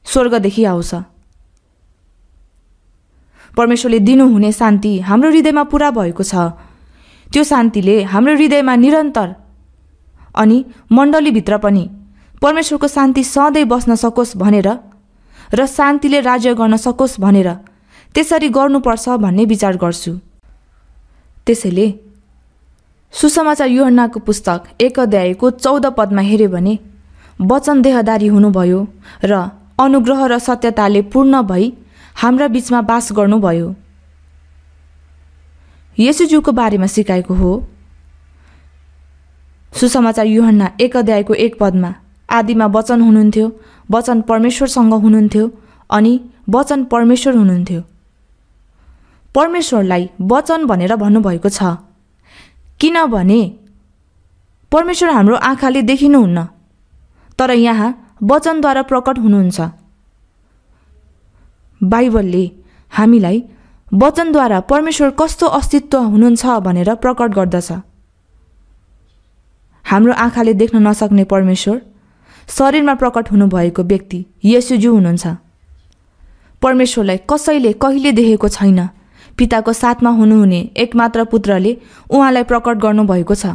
स्वर्गदेखि आउँछ। परमेश्वरले दिनुहुने शान्ति हाम्रो हृदयमा पुरा भएको छ। त्यो शान्तिले हाम्रो हृदयमा निरन्तर अनि मण्डलीभित्र पनि परमेश्वरको शान्ति सधैँ बस्न सकोस् भनेर र शान्तिले राज्य गर्न सकोस् भनेर त्यसरी गर्नुपर्छ भन्ने विचार गर्छु। त्यसैले सुसमाचार यूहन्नाको पुस्तक 1 अध्यायको 14 पदमा हेर्यो भने वचन देहधारी हुनुभयो र अनुग्रह र सत्यताले पूर्ण भई हाम्रा बीचमा बास गर्नुभयो। येशूज्यूको बारेमा सिकाएको हो। सुसमाचार यूहन्ना 1 अध्यायको 1 पदमा आदिमा वचन हुनुहुन्थ्यो, वचन परमेश्वरसँग हुनुहुन्थ्यो अनि वचन परमेश्वर हुनुहुन्थ्यो। परमेश्वरलाई वचन भनेर भन्नुभएको छ किनभने परमेश्वर हाम्रो आँखाले देखिनुहुन्न, तर यहाँ वचनद्वारा प्रकट हुनुहुन्छ। बाइबलले हामीलाई वचनद्वारा परमेश्वर कस्तो अस्तित्व हुनुहुन्छ भनेर प्रकट गर्दछ। हाम्रो आँखाले देख्न नसक्ने परमेश्वर शरीरमा प्रकट हुनुभएको व्यक्ति येशूज्यू हुनुहुन्छ। परमेश्वरलाई कसैले कहिले देखेको छैन। पिताको साथमा हुनुहुने एकमात्र पुत्रले उहाँलाई प्रकट गर्नुभएको छ।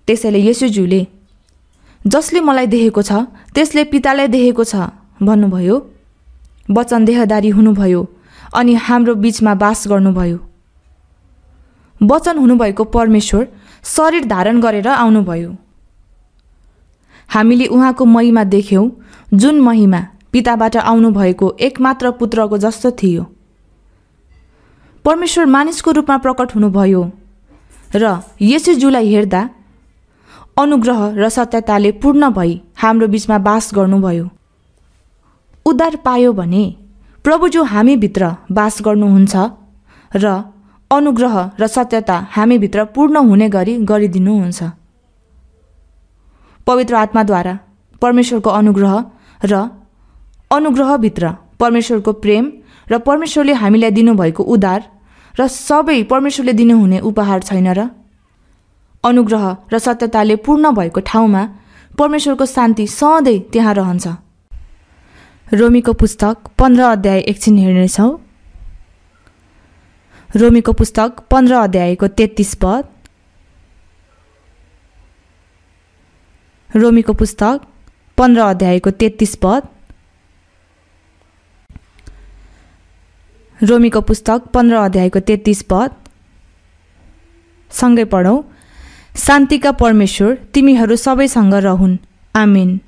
त्यसैले येशूज्यूले जसले मलाई देखेको छ त्यसले पितालाई देखेको छ भन्नुभयो। वचन देहधारी हुनुभयो अनि हाम्रो बीचमा बास गर्नुभयो। वचन हुनुभएको परमेश्वर शरीर धारण गरेर आउनुभयो। हामीले उहाँको महिमा देख्यौं, जुन महिमा पिताबाट आउनुभएको एकमात्र पुत्रको जस्तो थियो। परमेश्वर मानिसको रूपमा प्रकट हुनुभयो र येशूज्यूलाई हेर्दा अनुग्रह र सत्यताले पूर्ण भई हाम्रो बीचमा बास गर्नुभयो। उद्धार पायो भने प्रभुज्यू हामीभित्र बास गर्नुहुन्छ र अनुग्रह र सत्यता हामीभित्र पूर्ण हुने गरी गरिदिनुहुन्छ। पवित्र आत्माद्वारा परमेश्वरको अनुग्रह र अनुग्रहभित्र परमेश्वरको प्रेम र परमेश्वरले हामीलाई दिनुभएको उद्धार र सबै परमेश्वरले दिनुहुने उपहार छैन र? अनुग्रह र सत्यताले पूर्ण भएको ठाउँमा परमेश्वरको शान्ति सधैँ त्यहाँ रहन्छ। रोमीको पुस्तक 15 अध्याय एकछिन हेर्नेछौँ। रोमीको पुस्तक 15 अध्यायको 33 पद। रोमीको पुस्तक 15 अध्यायको 33 पद। रोमीको पुस्तक 15 अध्यायको 33 पद सँगै पढौँ। शान्तिका परमेश्वर तिमीहरू सबैसँग रहून्, आमेन।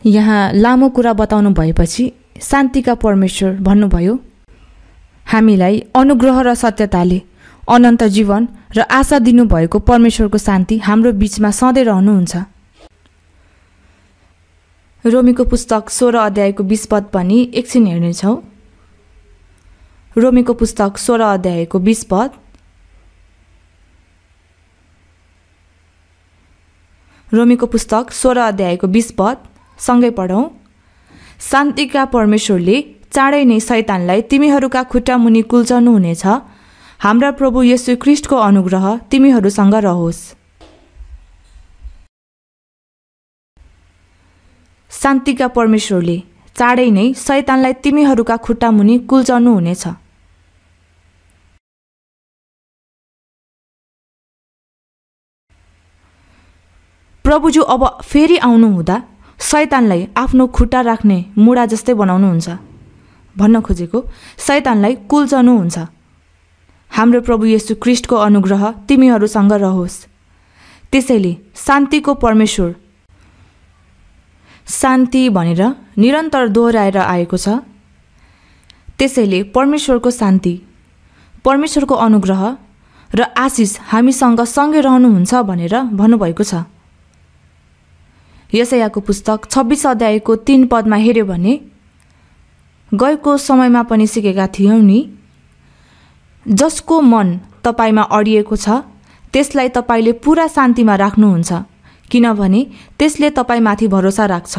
यहाँ लामो कुरा बताउनु भएपछि शान्तिका परमेश्वर भन्नुभयो। हामीलाई अनुग्रह र सत्यताले अनन्त जीवन र आशा दिनुभएको परमेश्वरको शान्ति हाम्रो बीचमा सधैँ रहनुहुन्छ। रोमीको पुस्तक 16 अध्यायको 20 पद पनि एकछिन हेर्नेछौँ। रोमीको पुस्तक 16 अध्यायको 20 पद। रोमीको पुस्तक 16 अध्यायको 20 पद सँगै पढौँ। शान्तिका परमेश्वरले चाँडै नै शैतानलाई तिमीहरूका खुट्टा मुनि कुल्चाउनु हुनेछ। हाम्रा प्रभु येशू ख्रीष्टको अनुग्रह तिमीहरूसँग रहोस्। शान्तिका परमेश्वरले चाँडै नै शैतानलाई तिमीहरूका खुट्टा मुनि कुल्चाउनु हुनेछ। प्रभुज्यू अब फेरि आउनु हुँदा शैतानलाई आफ्नो खुट्टा राख्ने मुढा जस्तै बनाउनुहुन्छ। भन्न खोजेको शैतानलाई कुल्चाउनुहुन्छ। हाम्रो प्रभु येशू ख्रीष्टको अनुग्रह तिमीहरूसँग रहोस्। त्यसैले शान्तिको परमेश्वर, शान्ति भनेर निरन्तर दोहोऱ्याएर आएको छ। त्यसैले परमेश्वरको शान्ति, परमेश्वरको अनुग्रह र आशिष हामीसँग सँगै रहनुहुन्छ भनेर भन्नुभएको छ। यशायाको पुस्तक 26 अध्यायको 3 पदमा हेर्यो भने, गएको समयमा पनि सिकेका थियौँ नि, जसको मन तपाईमा अडिएको छ त्यसलाई तपाईले पूरा शान्तिमा राख्नुहुन्छ, किनभने त्यसले तपाईमाथि भरोसा राख्छ।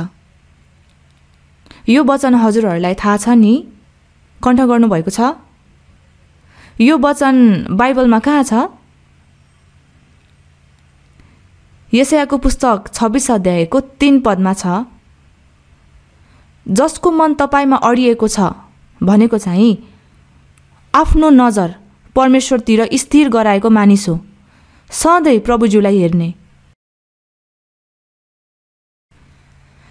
यो वचन हजुरहरूलाई थाहा छ नि? कण्ठ गर्नुभएको छ? यो वचन बाइबलमा कहाँ छ? यशायाको पुस्तक 26 अध्यायको 3 पदमा छ। जसको मन तपाईमा अडिएको छ भनेको चाहिँ आफ्नो नजर परमेश्वरतिर स्थिर गराएको मानिस हो, सधैँ प्रभुज्यूलाई हेर्ने।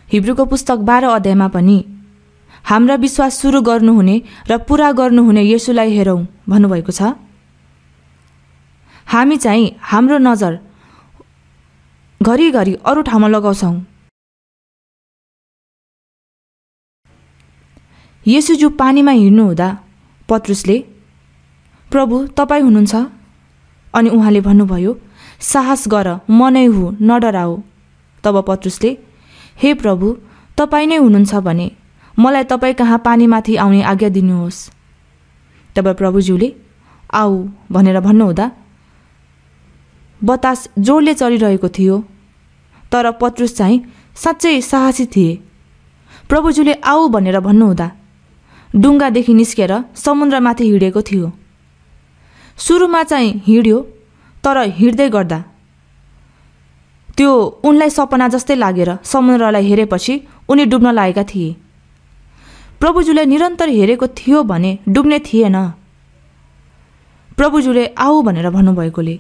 हिब्रूको पुस्तक 12 अध्यायमा पनि हाम्रा विश्वास सुरु गर्नुहुने र पूरा गर्नुहुने येशूलाई हेरौँ भन्नुभएको छ। हामी चाहिँ हाम्रो नजर घरिघरि अरू ठाउँमा लगाउँछौँ। येशूज्यू पानीमा हिँड्नु हुँदा पत्रुसले, प्रभु तपाईँ हुनुहुन्छ? अनि उहाँले भन्नुभयो, साहस गर, म नै हुँ, नडराऊ। तब पत्रुसले, हे प्रभु तपाईँ नै हुनुहुन्छ भने मलाई तपाईँ कहाँ पानीमाथि आउने आज्ञा दिनुहोस्। तब प्रभुज्यूले आऊ भनेर भन्नुहुँदा बतास जोडले चलिरहेको थियो, तर पत्रुस चाहिँ साँच्चै साहसी थिए। प्रभुज्यूले आऊ भनेर भन्नुहुँदा डुङ्गादेखि निस्केर समुद्रमाथि हिँडेको थियो। सुरुमा चाहिँ हिँड्यो, तर हिँड्दै गर्दा त्यो उनलाई सपना जस्तै लागेर समुद्रलाई हेरेपछि उनी डुब्न लागेका थिए। प्रभुज्यूले निरन्तर हेरेको थियो भने डुब्ने थिएन। प्रभुज्यूले आऊ भनेर भन्नुभएकोले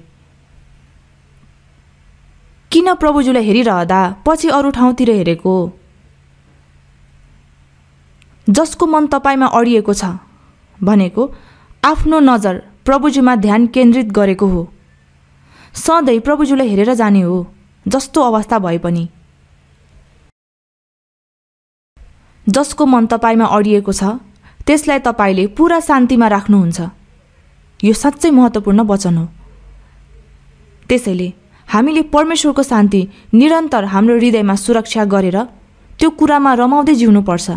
किन प्रभुजुलाई हेरिरहँदा पछि अरू ठाउँतिर हेरेको? जसको मन तपाईमा अडिएको छ भनेको आफ्नो नजर प्रभुजुमा ध्यान केन्द्रित गरेको हो। सधैँ प्रभुजुलाई हेरेर जाने हो, जस्तो अवस्था भए पनि। जसको मन तपाईमा अडिएको छ त्यसलाई तपाईले पूरा शान्तिमा राख्नुहुन्छ। यो साँच्चै महत्त्वपूर्ण वचन हो। त्यसैले हामीले परमेश्वरको शान्ति निरन्तर हाम्रो हृदयमा सुरक्षा गरेर त्यो कुरामा रमाउँदै जिउनुपर्छ।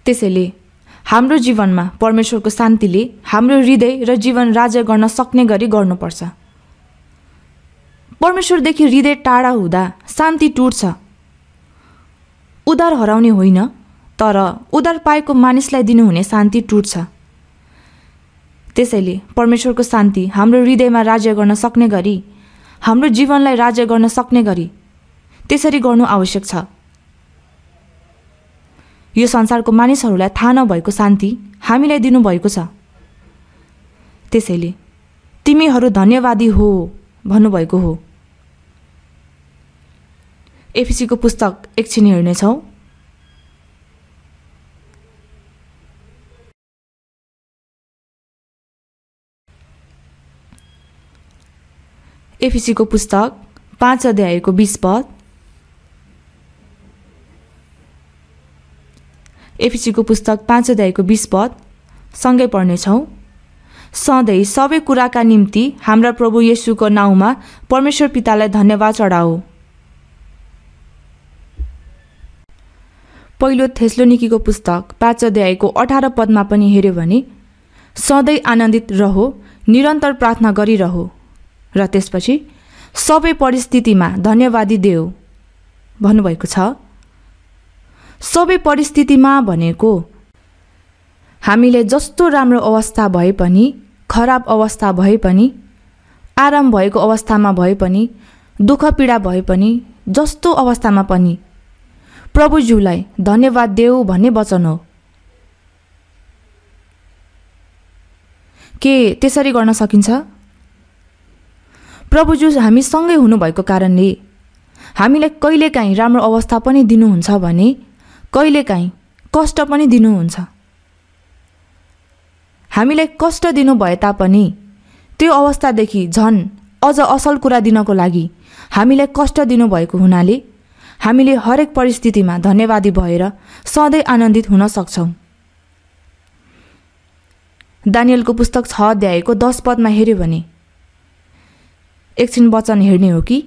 त्यसैले हाम्रो जीवनमा परमेश्वरको शान्तिले हाम्रो हृदय र जीवन राज्य गर्न सक्ने गरी गर्नुपर्छ। परमेश्वरदेखि हृदय टाढा हुँदा शान्ति टुट्छ। उद्धार हराउने होइन, तर उद्धार पाएको मानिसलाई दिनुहुने शान्ति टुट्छ। त्यसैले परमेश्वरको शान्ति हाम्रो हृदयमा राज्य गर्न सक्ने गरी, हाम्रो जीवनलाई राज्य गर्न सक्ने गरी त्यसरी गर्नु आवश्यक छ। यो संसारको मानिसहरूलाई थाहा नभएको शान्ति हामीलाई दिनुभएको छ। त्यसैले तिमीहरू धन्यवादी हो भन्नुभएको हो। एफिसीको पुस्तक एकछिन हेर्नेछौँ। एफिसीको पुस्तक 5 अध्यायको 20 पद। एफिसीको पुस्तक 5 अध्यायको 20 पद सँगै पढ्नेछौँ। सधैँ सबै कुराका निम्ति हाम्रा प्रभु येशूको नाउँमा परमेश्वर पितालाई धन्यवाद चढाऊ। पहिलो थेस्लोनिकीको पुस्तक 5 अध्यायको 18 पदमा पनि हेर्यो भने सधैँ आनन्दित रहो, निरन्तर प्रार्थना गरिरहो र त्यसपछि सबै परिस्थितिमा धन्यवादी देऊ भन्नुभएको छ। सबै परिस्थितिमा भनेको हामीले जस्तो राम्रो अवस्था भए पनि, खराब अवस्था भए पनि, आराम भएको अवस्थामा भए पनि, दुःख पीडा भए पनि, जस्तो अवस्थामा पनि प्रभुज्यूलाई धन्यवाद देऊ भन्ने वचन हो। के त्यसरी गर्न सकिन्छ? प्रभुज्यू हामीसँगै हुनुभएको कारणले हामीलाई कहिलेकाहीँ राम्रो अवस्था पनि दिनुहुन्छ भने कहिलेकाहीँ कष्ट पनि दिनुहुन्छ। हामीलाई कष्ट दिनु भए तापनि त्यो अवस्थादेखि झन् अझ असल कुरा दिनको लागि हामीलाई कष्ट दिनुभएको हुनाले हामीले हरेक परिस्थितिमा धन्यवादी भएर सधैँ आनन्दित हुन सक्छौँ। दानियलको पुस्तक 6 अध्यायको 10 पदमा हेर्यो भने एकछिन वचन हेर्ने हो कि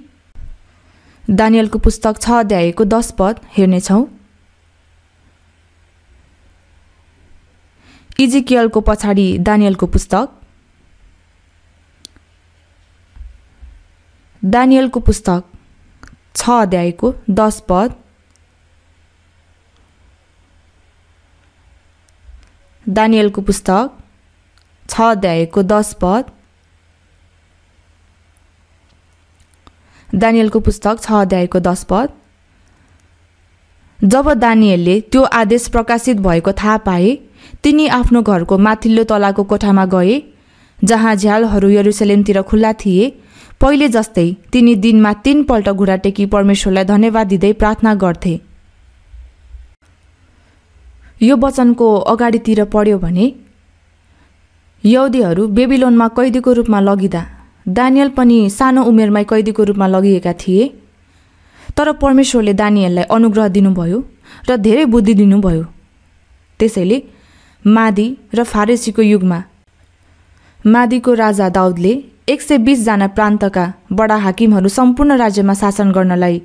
दानियलको पुस्तक 6 अध्यायको 10 पद हेर्नेछौँ। इजिकियलको पछाडि दानियलको पुस्तक, दानियलको पुस्तक 6 अध्यायको 10 पद। दानियलको पुस्तक 6 अध्यायको 10 पद। दानियलको पुस्तक 6 अध्यायको 10 पद। जब दानियलले त्यो आदेश प्रकाशित भएको थाहा पाए, तिनी आफ्नो घरको माथिल्लो तलाको कोठामा गए, जहाँ झ्यालहरू यरुसलेमतिर खुल्ला थिए। पहिले जस्तै तिनी दिनमा 3 पल्ट घुँडा टेकी परमेश्वरलाई धन्यवाद दिँदै प्रार्थना गर्थे। यो वचनको अगाडितिर पढ्यो भने यहुदीहरू बेबिलोनमा कैदीको रूपमा लगिँदा दानियल पनि सानो उमेरमै कैदीको रूपमा लगिएका थिए। तर परमेश्वरले दानियललाई अनुग्रह दिनुभयो र धेरै बुद्धि दिनुभयो। त्यसैले मादी र फारेसीको युगमा मादीको राजा दाउदले 120 जना प्रान्तका बडा हाकिमहरू सम्पूर्ण राज्यमा शासन गर्नलाई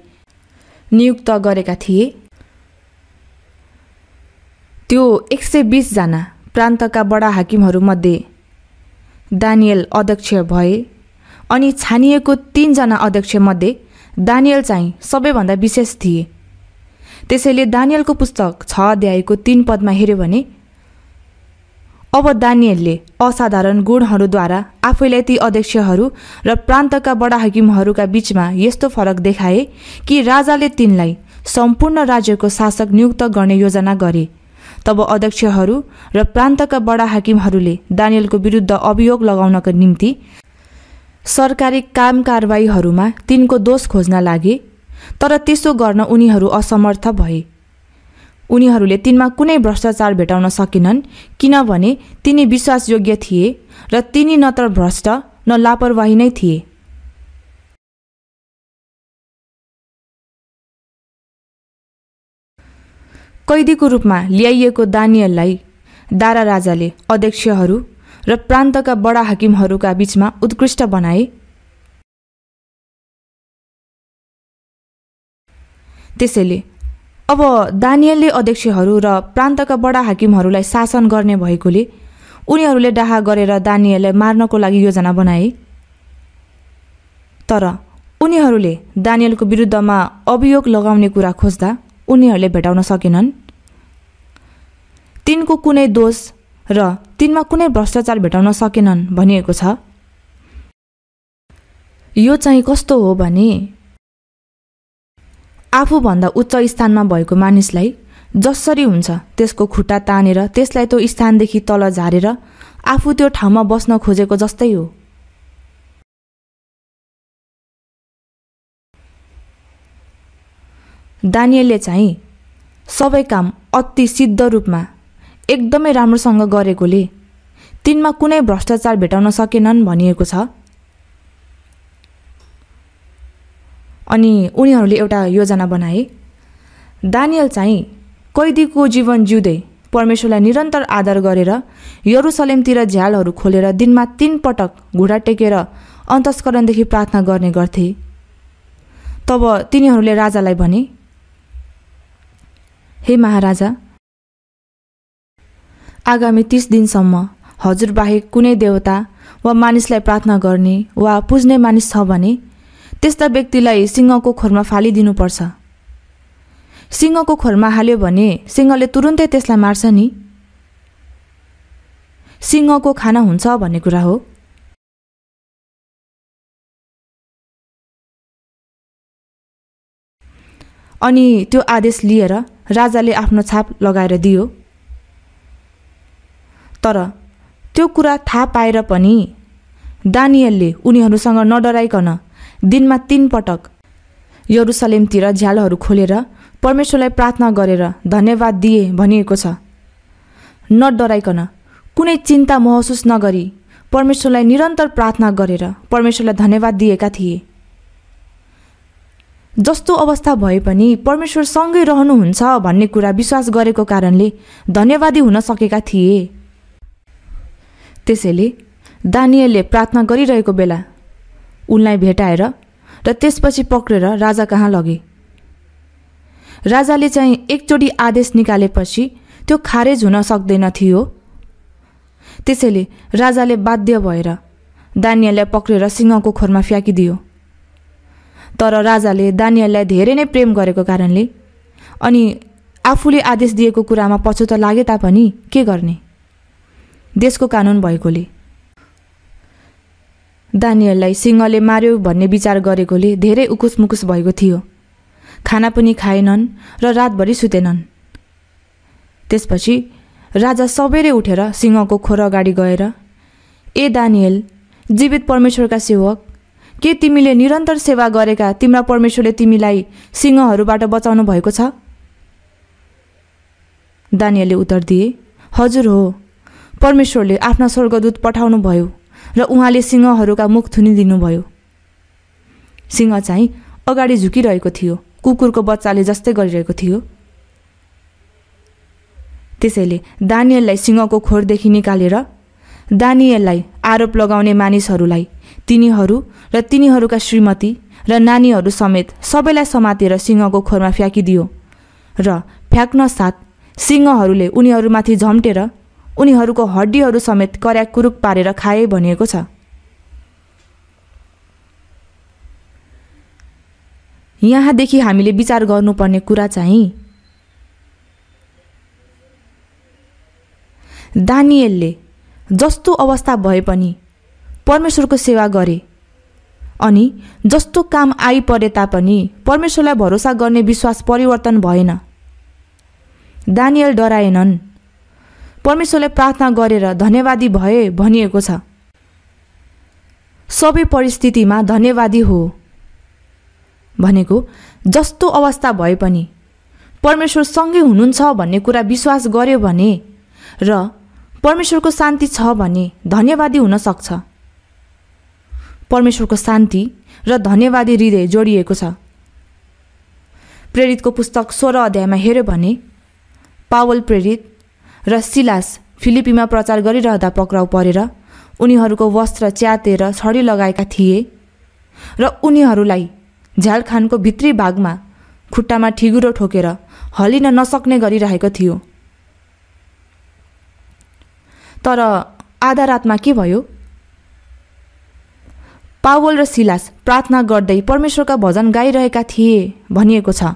नियुक्त गरेका थिए। त्यो 120 जना प्रान्तका बडा हाकिमहरूमध्ये दानियल अध्यक्ष भए अनि छानिएको 3 जना अध्यक्षमध्ये दानियल चाहिँ सबैभन्दा विशेष थिए। त्यसैले दानियलको पुस्तक 6 अध्यायको 3 पदमा हेर्यो भने अब दानियलले असाधारण गुणहरूद्वारा आफैलाई ती अध्यक्षहरू र प्रान्तका बडा हाकिमहरूका बीचमा यस्तो फरक देखाए कि राजाले तिनलाई सम्पूर्ण राज्यको शासक नियुक्त गर्ने योजना गरे। तब अध्यक्षहरू र प्रान्तका बडा हाकिमहरूले दानियलको विरुद्ध अभियोग लगाउनको निम्ति सरकारी काम कारबाहीहरूमा तिनको दोष खोज्न लागे, तर त्यसो गर्न उनीहरू असमर्थ भए। उनीहरूले तिनमा कुनै भ्रष्टाचार भेटाउन सकेनन्, किनभने तिनी विश्वासयोग्य थिए र तिनी न त भ्रष्ट न लापरवाही नै थिए। कैदीको रूपमा ल्याइएको दानिएललाई दारा राजाले अध्यक्षहरू र प्रान्तका बडा हाकिमहरूका बीचमा उत्कृष्ट बनाए। त्यसैले अब दानिएलले अध्यक्षहरू र प्रान्तका बडा हाकिमहरूलाई शासन गर्ने भएकोले उनीहरूले डाहा गरेर दानिएललाई मार्नको लागि योजना बनाए। तर उनीहरूले दानिएलको विरुद्धमा अभियोग लगाउने कुरा खोज्दा उनीहरूले भेटाउन सकेनन्। तिनको कुनै दोष र तिनमा कुनै भ्रष्टाचार भेटाउन सकेनन् भनिएको छ। यो चाहिँ कस्तो हो भने आफूभन्दा उच्च स्थानमा भएको मानिसलाई जसरी हुन्छ त्यसको खुट्टा तानेर त्यसलाई त्यो स्थानदेखि तल झारेर आफू त्यो ठाउँमा बस्न खोजेको जस्तै हो। दानिएलले चाहिँ सबै काम अति सिद्ध रूपमा एकदमै राम्रोसँग गरेकोले तिनमा कुनै भ्रष्टाचार भेटाउन सकेनन् भनिएको छ। अनि उनीहरूले एउटा योजना बनाए। दानिएल चाहिँ कैदीको जीवन जिउँदै परमेश्वरलाई निरन्तर आदर गरेर यरुसलेमतिर झ्यालहरू खोलेर दिनमा 3 पटक घुँडा टेकेर अन्तस्करणदेखि प्रार्थना गर्ने गर्थे। तब तिनीहरूले राजालाई भने, हे महाराजा, आगामी 30 दिनसम्म हजुर बाहेक कुनै देवता वा मानिसलाई प्रार्थना गर्ने वा पुज्ने मानिस छ भने त्यस्ता व्यक्तिलाई सिंहको खोरमा फालिदिनुपर्छ। सिंहको खोरमा हाल्यो भने सिंहले तुरुन्तै त्यसलाई मार्छ नि। सिंहको खाना हुन्छ भन्ने कुरा हो। अनि त्यो आदेश लिएर राजाले आफ्नो छाप लगाएर दियो। तर त्यो कुरा थाहा पाएर पनि दानिएलले उनीहरूसँग नडराइकन दिनमा 3 पटक यरुसलेमतिर झ्यालहरू खोलेर परमेश्वरलाई प्रार्थना गरेर धन्यवाद दिए भनिएको छ। नडराइकन कुनै चिन्ता महसुस नगरी परमेश्वरलाई निरन्तर प्रार्थना गरेर परमेश्वरलाई धन्यवाद दिएका थिए। जस्तो अवस्था भए पनि परमेश्वर सँगै रहनुहुन्छ भन्ने कुरा विश्वास गरेको कारणले धन्यवादी हुन सकेका थिए। त्यसैले दानिएलले प्रार्थना गरिरहेको बेला उनलाई भेटाएर र त्यसपछि पक्रेर राजा कहाँ लगे। राजाले चाहिँ एकचोटि आदेश निकालेपछि त्यो खारेज हुन सक्दैन थियो। त्यसैले राजाले बाध्य भएर दानिएललाई पक्रेर सिंहको खोरमा फ्याँकिदियो। तर राजाले दानिएललाई धेरै नै प्रेम गरेको कारणले अनि आफूले आदेश दिएको कुरामा पछुतो लागे तापनि के गर्ने, देशको कानुन भएकोले दानिएललाई सिंहले मार्यो भन्ने विचार गरेकोले धेरै उकुसमुकुस भएको थियो। खाना पनि खाएनन् र रातभरि सुतेनन्। त्यसपछि राजा सबेरै उठेर सिंहको खोर अगाडि गएर, ए दानिएल, जीवित परमेश्वरका सेवक, के तिमीले निरन्तर सेवा गरेका तिम्रा परमेश्वरले तिमीलाई सिंहहरूबाट बचाउनु भएको छ? दानिएलले उत्तर दिए, हजुर हो, परमेश्वरले आफ्ना स्वर्गदूत पठाउनु भयो र उहाँले सिंहहरूका मुख थुनिदिनुभयो। सिंह चाहिँ अगाडि झुकिरहेको थियो, कुकुरको बच्चाले जस्तै गरिरहेको थियो। त्यसैले दानिएललाई सिंहको खोरदेखि निकालेर दानिएललाई आरोप लगाउने मानिसहरूलाई, तिनीहरू र तिनीहरूका श्रीमती र नानीहरू समेत सबैलाई समातेर सिंहको खोरमा फ्याँकिदियो र फ्याँक्न साथ सिंहहरूले उनीहरूमाथि झम्टेर उनीहरूको हड्डीहरू समेत कर्याक कुरुक पारेर खाए भनिएको छ। यहाँदेखि हामीले विचार गर्नुपर्ने कुरा चाहिँ दानिएलले जस्तो अवस्था भए पनि परमेश्वरको सेवा गरे अनि जस्तो काम आइपरे तापनि परमेश्वरलाई भरोसा गर्ने विश्वास परिवर्तन भएन। दानिएल डराएनन्, परमेश्वरलाई प्रार्थना गरेर धन्यवादी भए भनिएको छ। सबै परिस्थितिमा धन्यवादी हो भनेको जस्तो अवस्था भए पनि परमेश्वर सँगै हुनुहुन्छ भन्ने कुरा विश्वास गर्यो भने र परमेश्वरको शान्ति छ भने धन्यवादी हुन सक्छ। परमेश्वरको शान्ति र धन्यवादी हृदय जोडिएको छ। प्रेरितको पुस्तक 16 अध्यायमा हेर्यो भने पावल प्रेरित र सिलास फिलिपीमा प्रचार गरिरहँदा पक्राउ परेर उनीहरूको वस्त्र च्यातेर छडी लगाएका थिए र उनीहरूलाई झ्यालखानको भित्री भागमा खुट्टामा ठिगुरो ठोकेर हलिन नसक्ने गरिरहेको थियो। तर आधा रातमा के भयो? पावल र सिलास प्रार्थना गर्दै परमेश्वरका भजन गाइरहेका थिए भनिएको छ।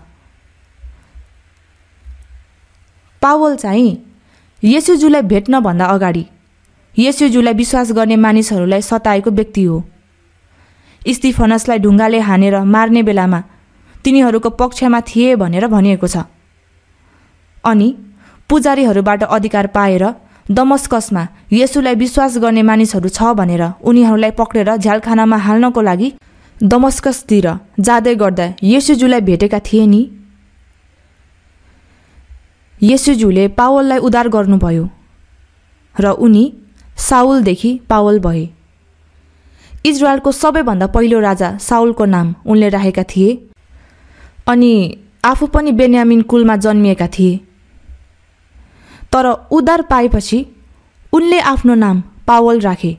पावल चाहिँ येशूज्यूलाई भेट्नभन्दा अगाडि येशूज्यूलाई विश्वास गर्ने मानिसहरूलाई सताएको व्यक्ति हो। स्तिफनसलाई ढुङ्गाले हानेर मार्ने बेलामा तिनीहरूको पक्षमा थिए भनेर भनिएको छ। अनि पुजारीहरूबाट अधिकार पाएर दमस्कसमा येशूलाई विश्वास गर्ने मानिसहरू छ भनेर उनीहरूलाई पक्रेर झ्यालखानामा हाल्नको लागि दमस्कसतिर जाँदै गर्दा येशूज्यूलाई भेटेका थिए नि। येशूज्यूले पावललाई उद्धार गर्नुभयो र उनी साउलदेखि पावल भए। इजरायलको सबैभन्दा पहिलो राजा साउलको नाम उनले राखेका थिए अनि आफू पनि बेन्यामिन कुलमा जन्मिएका थिए। तर उद्धार पाएपछि उनले आफ्नो नाम पावल राखे।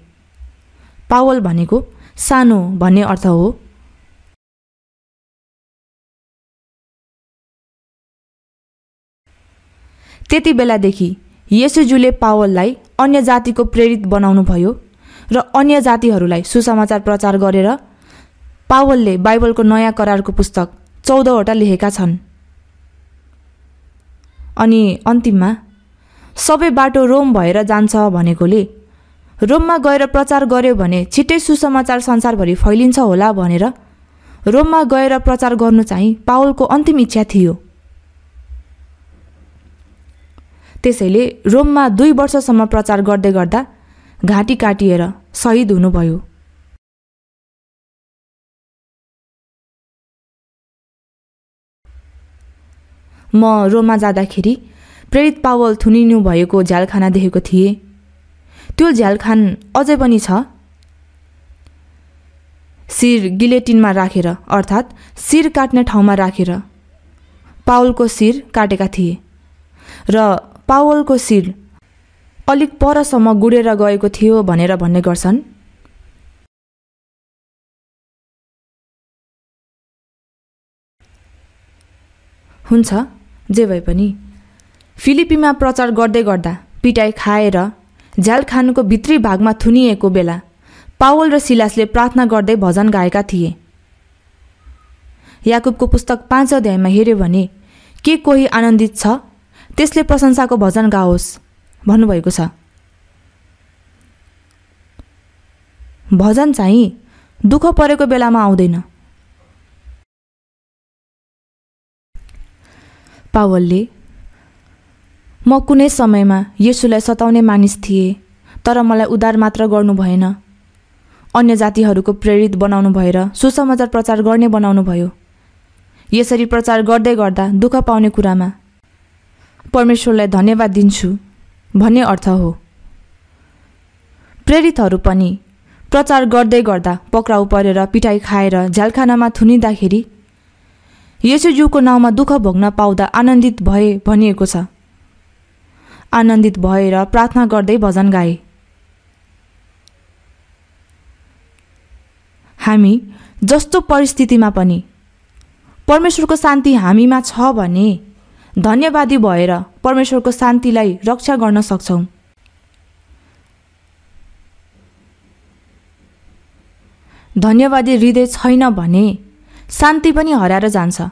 पावल भनेको सानो भन्ने अर्थ हो। त्यति बेलादेखि येशूज्यूले पावललाई अन्य जातिको प्रेरित बनाउनु भयो र अन्य जातिहरूलाई सुसमाचार प्रचार गरेर पावलले बाइबलको नयाँ करारको पुस्तक 14वटा लेखेका छन्। अनि अन्तिममा सबै बाटो रोम भएर जान्छ भनेकोले रोममा गएर प्रचार गर्यो भने छिट्टै सुसमाचार संसारभरि फैलिन्छ होला भनेर रोममा गएर प्रचार गर्नु चाहिँ पावलको अन्तिम इच्छा थियो। त्यसैले रोममा 2 वर्षसम्म प्रचार गर्दै गर्दा घाँटी काटिएर शहीद हुनुभयो। म रोममा जाँदाखेरि प्रेरित पावल थुनिनु भएको झ्यालखाना देखेको थिएँ। त्यो झ्यालखान अझै पनि छ। शिर गिलेटिनमा राखेर अर्थात् शिर काट्ने ठाउँमा राखेर पावलको शिर काटेका थिए र पावलको शिर अलिक परसम्म गुडेर गएको थियो भनेर भन्ने गर्छन्। हुन्छ, जे भए पनि फिलिपीमा प्रचार गर्दै गर्दा पिटाई खाएर झ्यालखानको भित्री भागमा थुनिएको बेला पावल र सिलासले प्रार्थना गर्दै भजन गाएका थिए। याकुबको पुस्तक 5 अध्यायमा हेर्यो भने के कोही आनन्दित छ त्यसले प्रशंसाको भजन गाओस् भन्नुभएको छ। भजन चाहिँ दुःख परेको बेलामा आउँदैन। पावलले म कुनै समयमा येशूलाई सताउने मानिस थिए तर मलाई उद्धार मात्र गर्नु भएन, अन्य जातिहरूको प्रेरित बनाउनु भएर सुसमाचार प्रचार गर्ने बनाउनु भयो। यसरी प्रचार गर्दै गर्दा दुःख पाउने कुरामा परमेश्वरलाई धन्यवाद दिन्छु भन्ने अर्थ हो। प्रेरितहरू पनि प्रचार गर्दै गर्दा पक्राउ परेर पिटाई खाएर झ्यालखानामा थुनिँदाखेरि येशूज्यूको नाउँमा दुःख भोग्न पाउँदा आनन्दित भए भनिएको छ। आनन्दित भएर प्रार्थना गर्दै भजन गाए। हामी जस्तो परिस्थितिमा पनि परमेश्वरको शान्ति हामीमा छ भने धन्यवादी भएर परमेश्वरको शान्तिलाई रक्षा गर्न सक्छौं। धन्यवादी हृदय छैन भने शान्ति पनि हराएर जान्छ।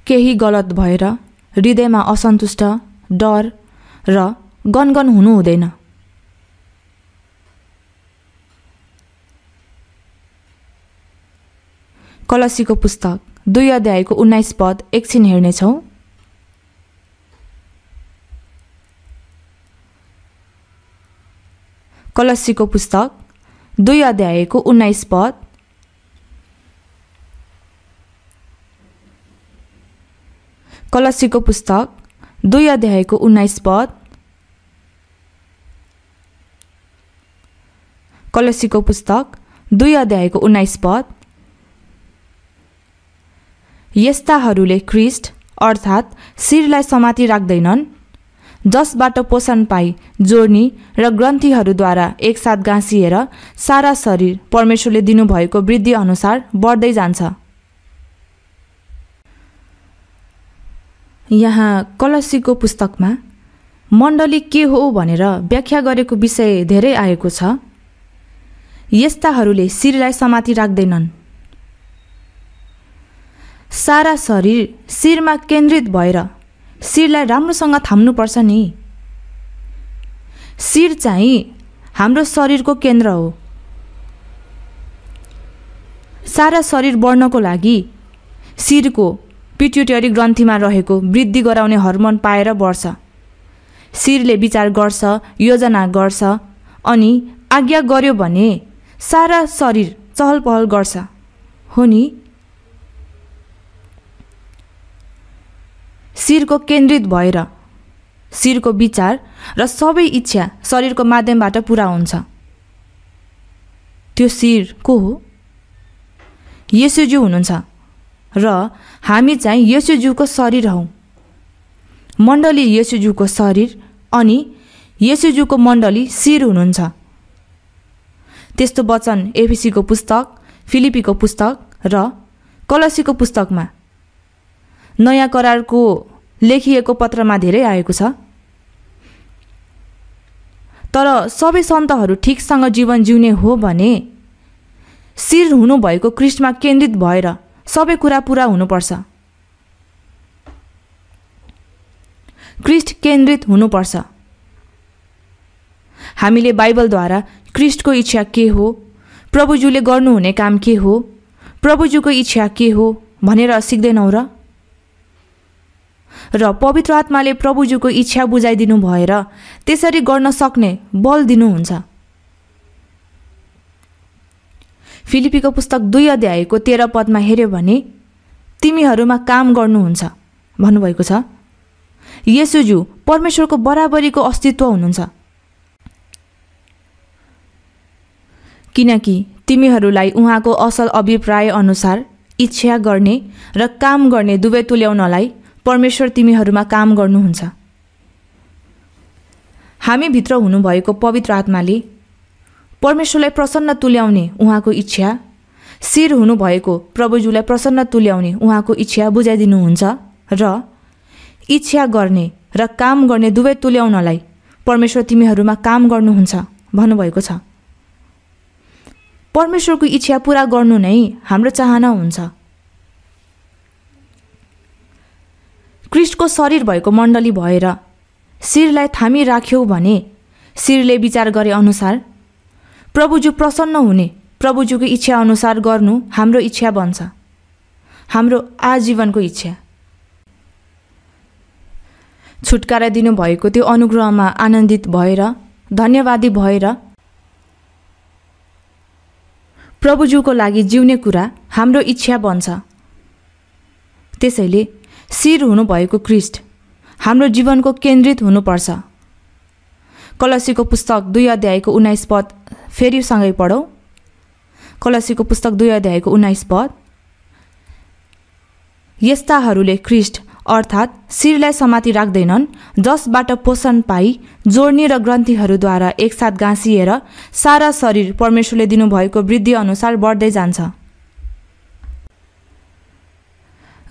केही गलत भएर हृदयमा असन्तुष्ट, डर र गनगन हुनु हुँदैन। कलसीको पुस्तक 2 अध्यायको 19 पद एकछिन हेर्नेछौँ। कलस्सीको पुस्तक 2 अध्यायको 19 पद, कलस्सीको पुस्तक 2 अध्यायको 19 पद, कलस्सीको पुस्तक 2 अध्यायको 19 पद। यस्ताहरूले ख्रीष्ट अर्थात् शिरलाई समाति राख्दैनन्, जसबाट पोषण पाई जोर्नी र ग्रन्थीहरूद्वारा एकसाथ गाँसिएर सारा शरीर परमेश्वरले दिनुभएको वृद्धि अनुसार बढ्दै जान्छ। यहाँ कलस्सीको पुस्तकमा मण्डली के हो भनेर व्याख्या गरेको विषय धेरै आएको छ। यस्ताहरूले शिरलाई समाति राख्दैनन्। सारा शरीर शिरमा केन्द्रित भएर शिरलाई राम्रोसँग थाम्नुपर्छ नि। शिर चाहिँ हाम्रो शरीरको केन्द्र हो। सारा शरीर बढ्नको लागि शिरको पिट्युटरी ग्रन्थीमा रहेको वृद्धि गराउने हर्मोन पाएर बढ्छ। शिरले विचार गर्छ, योजना गर्छ अनि आज्ञा गर्यो भने सारा शरीर चहल पहल गर्छ, हो नि। शिरको केन्द्रित भएर शिरको विचार र सबै इच्छा शरीरको माध्यमबाट पुरा हुन्छ। त्यो शिर को हो? येशूज्यू हुनुहुन्छ र हामी चाहिँ येशूज्यूको शरीर हौँ। मण्डली येशूज्यूको शरीर अनि येशूज्यूको मण्डली शिर हुनुहुन्छ। त्यस्तो वचन एफिसीको पुस्तक, फिलिपीको पुस्तक र कलस्सीको पुस्तकमा नयाँ करारको लेखिएको पत्रमा धेरै आएको छ। तर सबै सन्तहरू ठिकसँग जीवन जिउने हो भने शिर हुनुभएको ख्रीष्टमा केन्द्रित भएर सबै कुरा पुरा हुनुपर्छ। ख्रीष्ट केन्द्रित हुनुपर्छ। हामीले बाइबलद्वारा ख्रीष्टको इच्छा के हो, प्रभुज्यूले गर्नुहुने काम के हो, प्रभुज्यूको इच्छा के हो भनेर सिक्दैनौँ र पवित्र आत्माले प्रभुज्यूको इच्छा बुझाइदिनु भएर त्यसरी गर्न सक्ने बल दिनुहुन्छ। फिलिपीको पुस्तक 2 अध्यायको 13 पदमा हेर्यो भने तिमीहरूमा काम गर्नुहुन्छ भन्नुभएको छ। येशूज्यू परमेश्वरको बराबरीको अस्तित्व हुनुहुन्छ, किनकि तिमीहरूलाई उहाँको असल अभिप्राय अनुसार इच्छा गर्ने र काम गर्ने दुवै तुल्याउनलाई परमेश्वर तिमीहरूमा काम गर्नुहुन्छ। हामी भित्र हुनुभएको पवित्र आत्माले परमेश्वरलाई प्रसन्न तुल्याउने उहाँको इच्छा, शिर हुनुभएको प्रभुज्यूलाई प्रसन्न तुल्याउने उहाँको इच्छा बुझाइदिनुहुन्छ र इच्छा गर्ने र काम गर्ने दुवै तुल्याउनलाई परमेश्वर तिमीहरूमा काम गर्नुहुन्छ भन्नुभएको छ। परमेश्वरको इच्छा पूरा गर्नु नै हाम्रो चाहना हुन्छ। ख्रीष्टको शरीर भएको मण्डली भएर शिरलाई थामी राख्यौ भने शिरले विचार गरे अनुसार प्रभुज्यू प्रसन्न हुने, प्रभुज्यूको इच्छा अनुसार गर्नु हाम्रो इच्छा बन्छ, हाम्रो आजीवनको इच्छा। छुटकारा दिनुभएको त्यो अनुग्रहमा आनन्दित भएर, धन्यवादी भएर प्रभुज्यूको लागि जिउने कुरा हाम्रो इच्छा बन्छ। त्यसैले शिर हुनुभएको ख्रीष्ट हाम्रो जीवनको केन्द्रित हुनुपर्छ। कलस्सीको पुस्तक 2 अध्यायको 19 पद फेरि सँगै पढौँ। कलस्सीको पुस्तक 2 अध्यायको 19 पद। यस्ताहरूले ख्रीष्ट अर्थात् शिरलाई समाति राख्दैनन्, जसबाट पोषण पाई जोड्नी र ग्रन्थीहरूद्वारा एकसाथ गाँसिएर सारा शरीर परमेश्वरले दिनुभएको वृद्धि अनुसार बढ्दै जान्छ।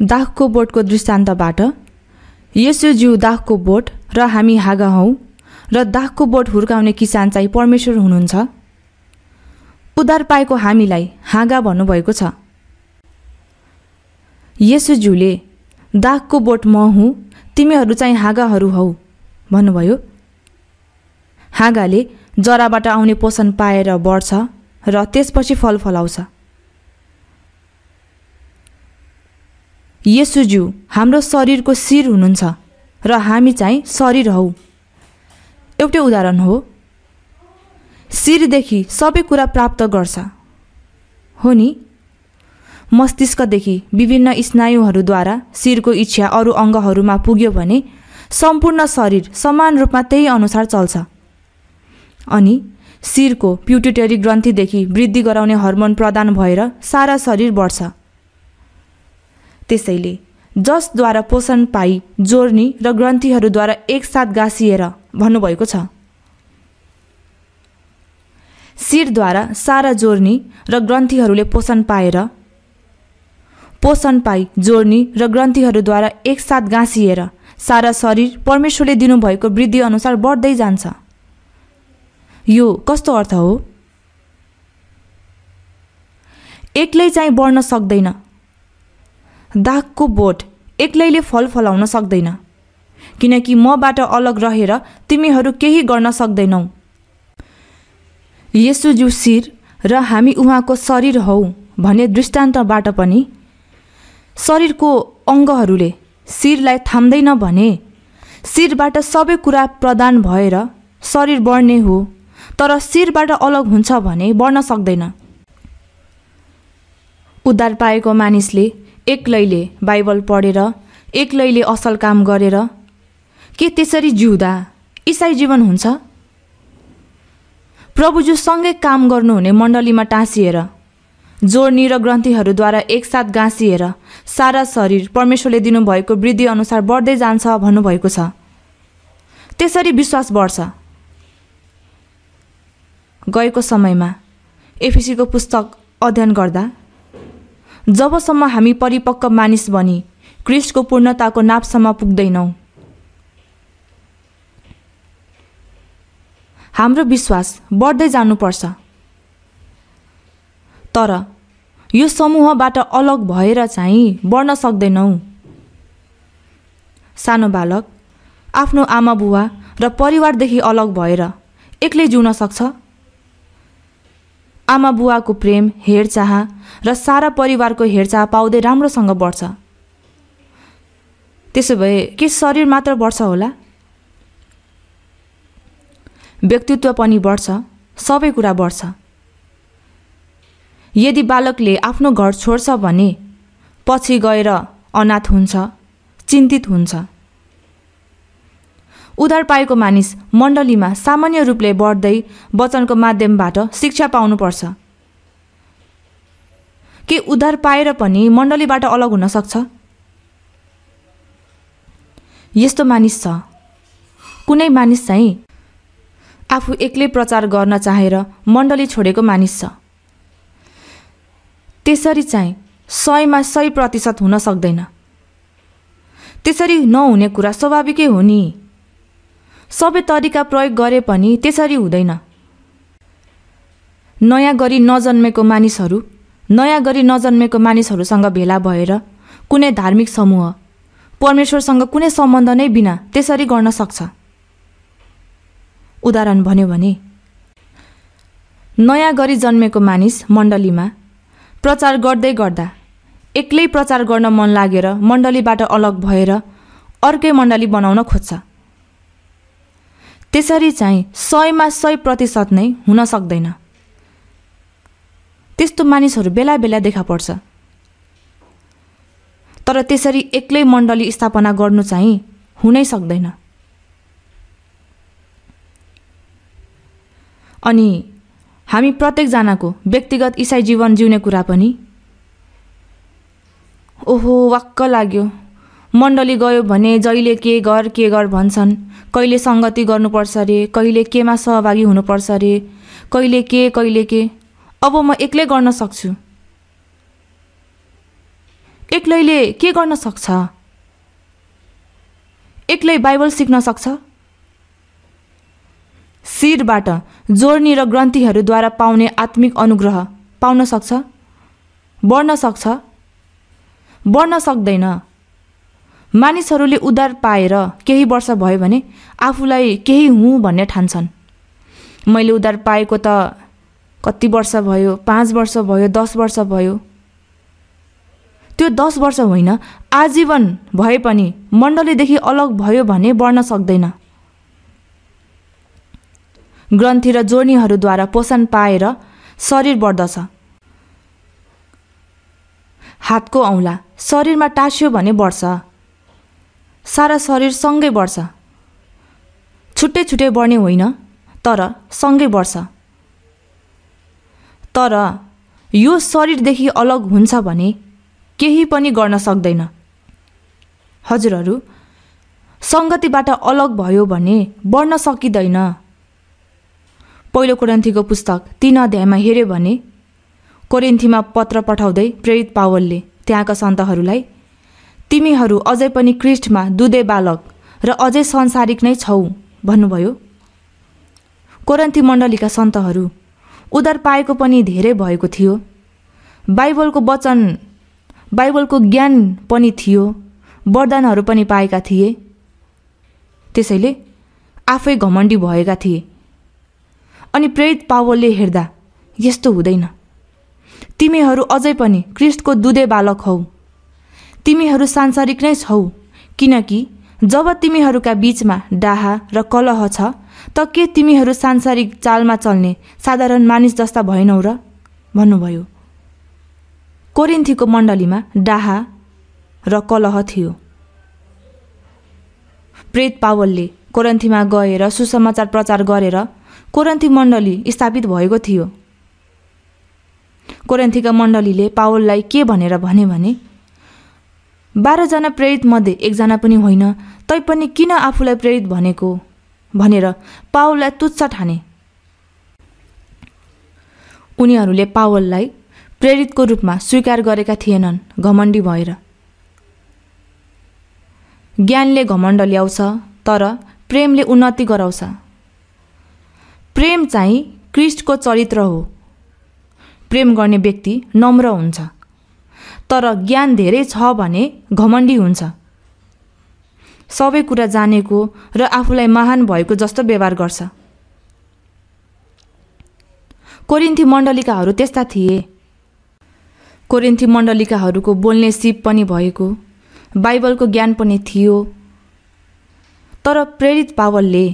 दाखको बोटको दृष्टान्तबाट येशूज्यू दाखको बोट र हामी हाँगा हौँ र दाखको बोट हुर्काउने किसान चाहिँ परमेश्वर हुनुहुन्छ। उद्धार पाएको हामीलाई हाँगा भन्नुभएको छ। येशूज्यूले दाखको बोट म हुँ, तिमीहरू चाहिँ हाँगाहरू हौ भन्नुभयो। हाँगाले जराबाट आउने पोषण पाएर बढ्छ र त्यसपछि फल फलाउँछ। येशूज्यू हाम्रो शरीरको शिर हुनुहुन्छ र हामी चाहिँ शरीर हौ। एउटै उदाहरण हो। शिरदेखि सबै कुरा प्राप्त गर्छ, हो नि? मस्तिष्कदेखि विभिन्न स्नायुहरूद्वारा शिरको इच्छा अरू अङ्गहरूमा पुग्यो भने सम्पूर्ण शरीर समान रूपमा त्यही अनुसार चल्छ। अनि शिरको प्युटिटरी ग्रन्थीदेखि वृद्धि गराउने हर्मोन प्रदान भएर सारा शरीर बढ्छ। त्यसैले जसद्वारा पोषण पाई जोर्नी र ग्रन्थीहरूद्वारा एकसाथ गाँसिएर भन्नुभएको छ। शिरद्वारा सारा जोर्नी र ग्रन्थीहरूले पोषण पाई जोर्नी र ग्रन्थीहरूद्वारा एकसाथ गाँसिएर सारा शरीर परमेश्वरले दिनुभएको वृद्धि अनुसार बढ्दै जान्छ। यो कस्तो अर्थ हो? एक्लै चाहिँ बढ्न सक्दैन। दागको बोट एक्लैले फल फलाउन सक्दैन, किनकि मबाट अलग रहेर तिमीहरू केही गर्न सक्दैनौ। येशूज्यू शिर र हामी उहाँको शरीर हौ भन्ने दृष्टान्तबाट पनि शरीरको अङ्गहरूले शिरलाई थाम्दैन भने शिरबाट सबै कुरा प्रदान भएर शरीर बढ्ने हो, तर शिरबाट अलग हुन्छ भने बढ्न सक्दैन। उद्धार पाएको मानिसले एक्लैले बाइबल पढेर एक्लैले असल काम गरेर के त्यसरी जिउँदा ईसाई जीवन हुन्छ? प्रभुजू सँगै काम गर्नुहुने मण्डलीमा टाँसिएर जोड्नी र ग्रन्थीहरूद्वारा एकसाथ गाँसिएर सारा शरीर परमेश्वरले दिनुभएको वृद्धि अनुसार बढ्दै जान्छ भन्नुभएको छ। त्यसरी विश्वास बढ्छ। गएको समयमा एफिसीको पुस्तक अध्ययन गर्दा जबसम्म हामी परिपक्व मानिस बनी क्रिस्टको पूर्णताको नापसम्म पुग्दैनौँ, हाम्रो विश्वास बढ्दै जानुपर्छ। तर यो समूहबाट अलग भएर चाहिँ बढ्न सक्दैनौँ। सानो बालक आफ्नो आमा बुवा र परिवारदेखि अलग भएर एक्लै जिउन सक्छ? आमा बुवाको प्रेम, हेरचाह र सारा परिवारको हेरचाह पाउँदै राम्रोसँग बढ्छ। त्यसो भए के शरीर मात्र बढ्छ होला? व्यक्तित्व पनि बढ्छ, सबै कुरा बढ्छ। यदि बालकले आफ्नो घर छोड्छ भने पछि गएर अनाथ हुन्छ, चिन्तित हुन्छ। उद्धार पाएको मानिस मण्डलीमा सामान्य रूपले बढ्दै वचनको माध्यमबाट शिक्षा पाउनुपर्छ। के उद्धार पाएर पनि मण्डलीबाट अलग हुन सक्छ? यस्तो मानिस छ। कुनै मानिस चाहिँ आफू एक्लै प्रचार गर्न चाहेर मण्डली छोडेको मानिस छ। त्यसरी चाहिँ 100मा 100% हुन सक्दैन। त्यसरी नहुने कुरा स्वाभाविकै हो नि। सबै तरिका प्रयोग गरे पनि त्यसरी हुँदैन। नयाँ गरी नजन्मेको मानिसहरूसँग भेला भएर कुनै धार्मिक समूह परमेश्वरसँग कुनै सम्बन्ध नै बिना त्यसरी गर्न सक्छ। उदाहरण भन्यो भने नयाँ गरी जन्मेको मानिस मण्डलीमा प्रचार गर्दै गर्दा एक्लै प्रचार गर्न मन लागेर मण्डलीबाट अलग भएर अर्कै मण्डली बनाउन खोज्छ। त्यसरी चाहिँ 100मा 100% नै हुन सक्दैन। त्यस्तो मानिसहरू बेला बेला देखा पर्छ। तर त्यसरी एक्लै मण्डली स्थापना गर्नु चाहिँ हुनै सक्दैन। अनि हामी प्रत्येकजनाको व्यक्तिगत ईसाई जीवन जिउने कुरा पनि ओहो वाक्क लाग्यो। मण्डली गयो भने जहिले के गर भन्छन्। कहिले सङ्गति गर्नुपर्छ रे, कहिले केमा सहभागी हुनुपर्छ रे, कहिले के। अब म एक्लै गर्न सक्छु। एक्लैले के गर्न सक्छ? एक्लै बाइबल सिक्न सक्छ? शिरबाट जोड्नी र ग्रन्थीहरूद्वारा पाउने आत्मिक अनुग्रह पाउन सक्छ? बढ्न सक्छ? बढ्न सक्दैन। मानिसहरूले उद्धार पाएर केही वर्ष भयो भने आफूलाई केही हुँ भन्ने ठान्छन्। मैले उद्धार पाएको त कति वर्ष भयो, 5 वर्ष भयो, 10 वर्ष भयो। त्यो 10 वर्ष होइन, आजीवन भए पनि मण्डलीदेखि अलग भयो भने बढ्न सक्दैन। ग्रन्थि र जोर्नीहरूद्वारा पोषण पाएर शरीर बढ्दछ। हातको औँला शरीरमा टाँसियो भने बढ्छ। सारा शरीर सँगै बढ्छ। छुट्टै छुट्टै बढ्ने होइन, तर सँगै बढ्छ। तर यो शरीरदेखि अलग हुन्छ भने केही पनि गर्न सक्दैन। हजुरहरू, सङ्गतिबाट अलग भयो भने बढ्न सकिँदैन। पहिलो कोरिन्थीको पुस्तक 3 अध्यायमा हेऱ्यो भने कोरिन्थीमा पत्र पठाउँदै प्रेरित पावलले त्यहाँका सन्तहरूलाई तिमीहरू अझै पनि क्रिस्टमा दुधे बालक र अझै संसारिक नै छौ भन्नुभयो। कोरिन्थी मण्डलीका सन्तहरू उद्धार पाएको पनि धेरै भएको थियो। बाइबलको वचन, बाइबलको ज्ञान पनि थियो, वरदानहरू पनि पाएका थिए। त्यसैले आफै घमण्डी भएका थिए। अनि प्रेरित पावलले हेर्दा यस्तो हुँदैन। तिमीहरू अझै पनि क्रिस्टको दुधे बालक हौ। तिमीहरू सांसारिक नै छौ, किनकि जब तिमीहरूका बीचमा डाहा र कलह छ त के तिमीहरू सांसारिक चालमा चल्ने साधारण मानिस जस्ता भएनौ र भन्नुभयो। कोरिन्थीको मण्डलीमा डाहा र कलह थियो। प्रेरित पावलले कोरिन्थीमा गएर सुसमाचार प्रचार गरेर कोरिन्थी मण्डली स्थापित भएको थियो। कोरिन्थीका मण्डलीले पावललाई के भनेर भने 12 जना प्रेरित मध्ये एकजना पनि होइन, तैपनि किन आफूलाई प्रेरित भनेको भनेर पावललाई तुच्छ ठाने। उनीहरूले पावललाई प्रेरितको रूपमा स्वीकार गरेका थिएनन्, घमण्डी भएर। ज्ञानले घमण्ड ल्याउँछ, तर प्रेमले उन्नति गराउँछ। प्रेम चाहिँ क्रिस्टको चरित्र हो। प्रेम गर्ने व्यक्ति नम्र हुन्छ, तर ज्ञान धेरै छ भने घमण्डी हुन्छ। सबै कुरा जानेको र आफूलाई महान भएको जस्तो व्यवहार गर्छ। कोरिन्थी मण्डलीकाहरू त्यस्ता थिए। कोरिन्थी मण्डलीकाहरूको बोल्ने सिप पनि भएको, बाइबलको ज्ञान पनि थियो। तर प्रेरित पावलले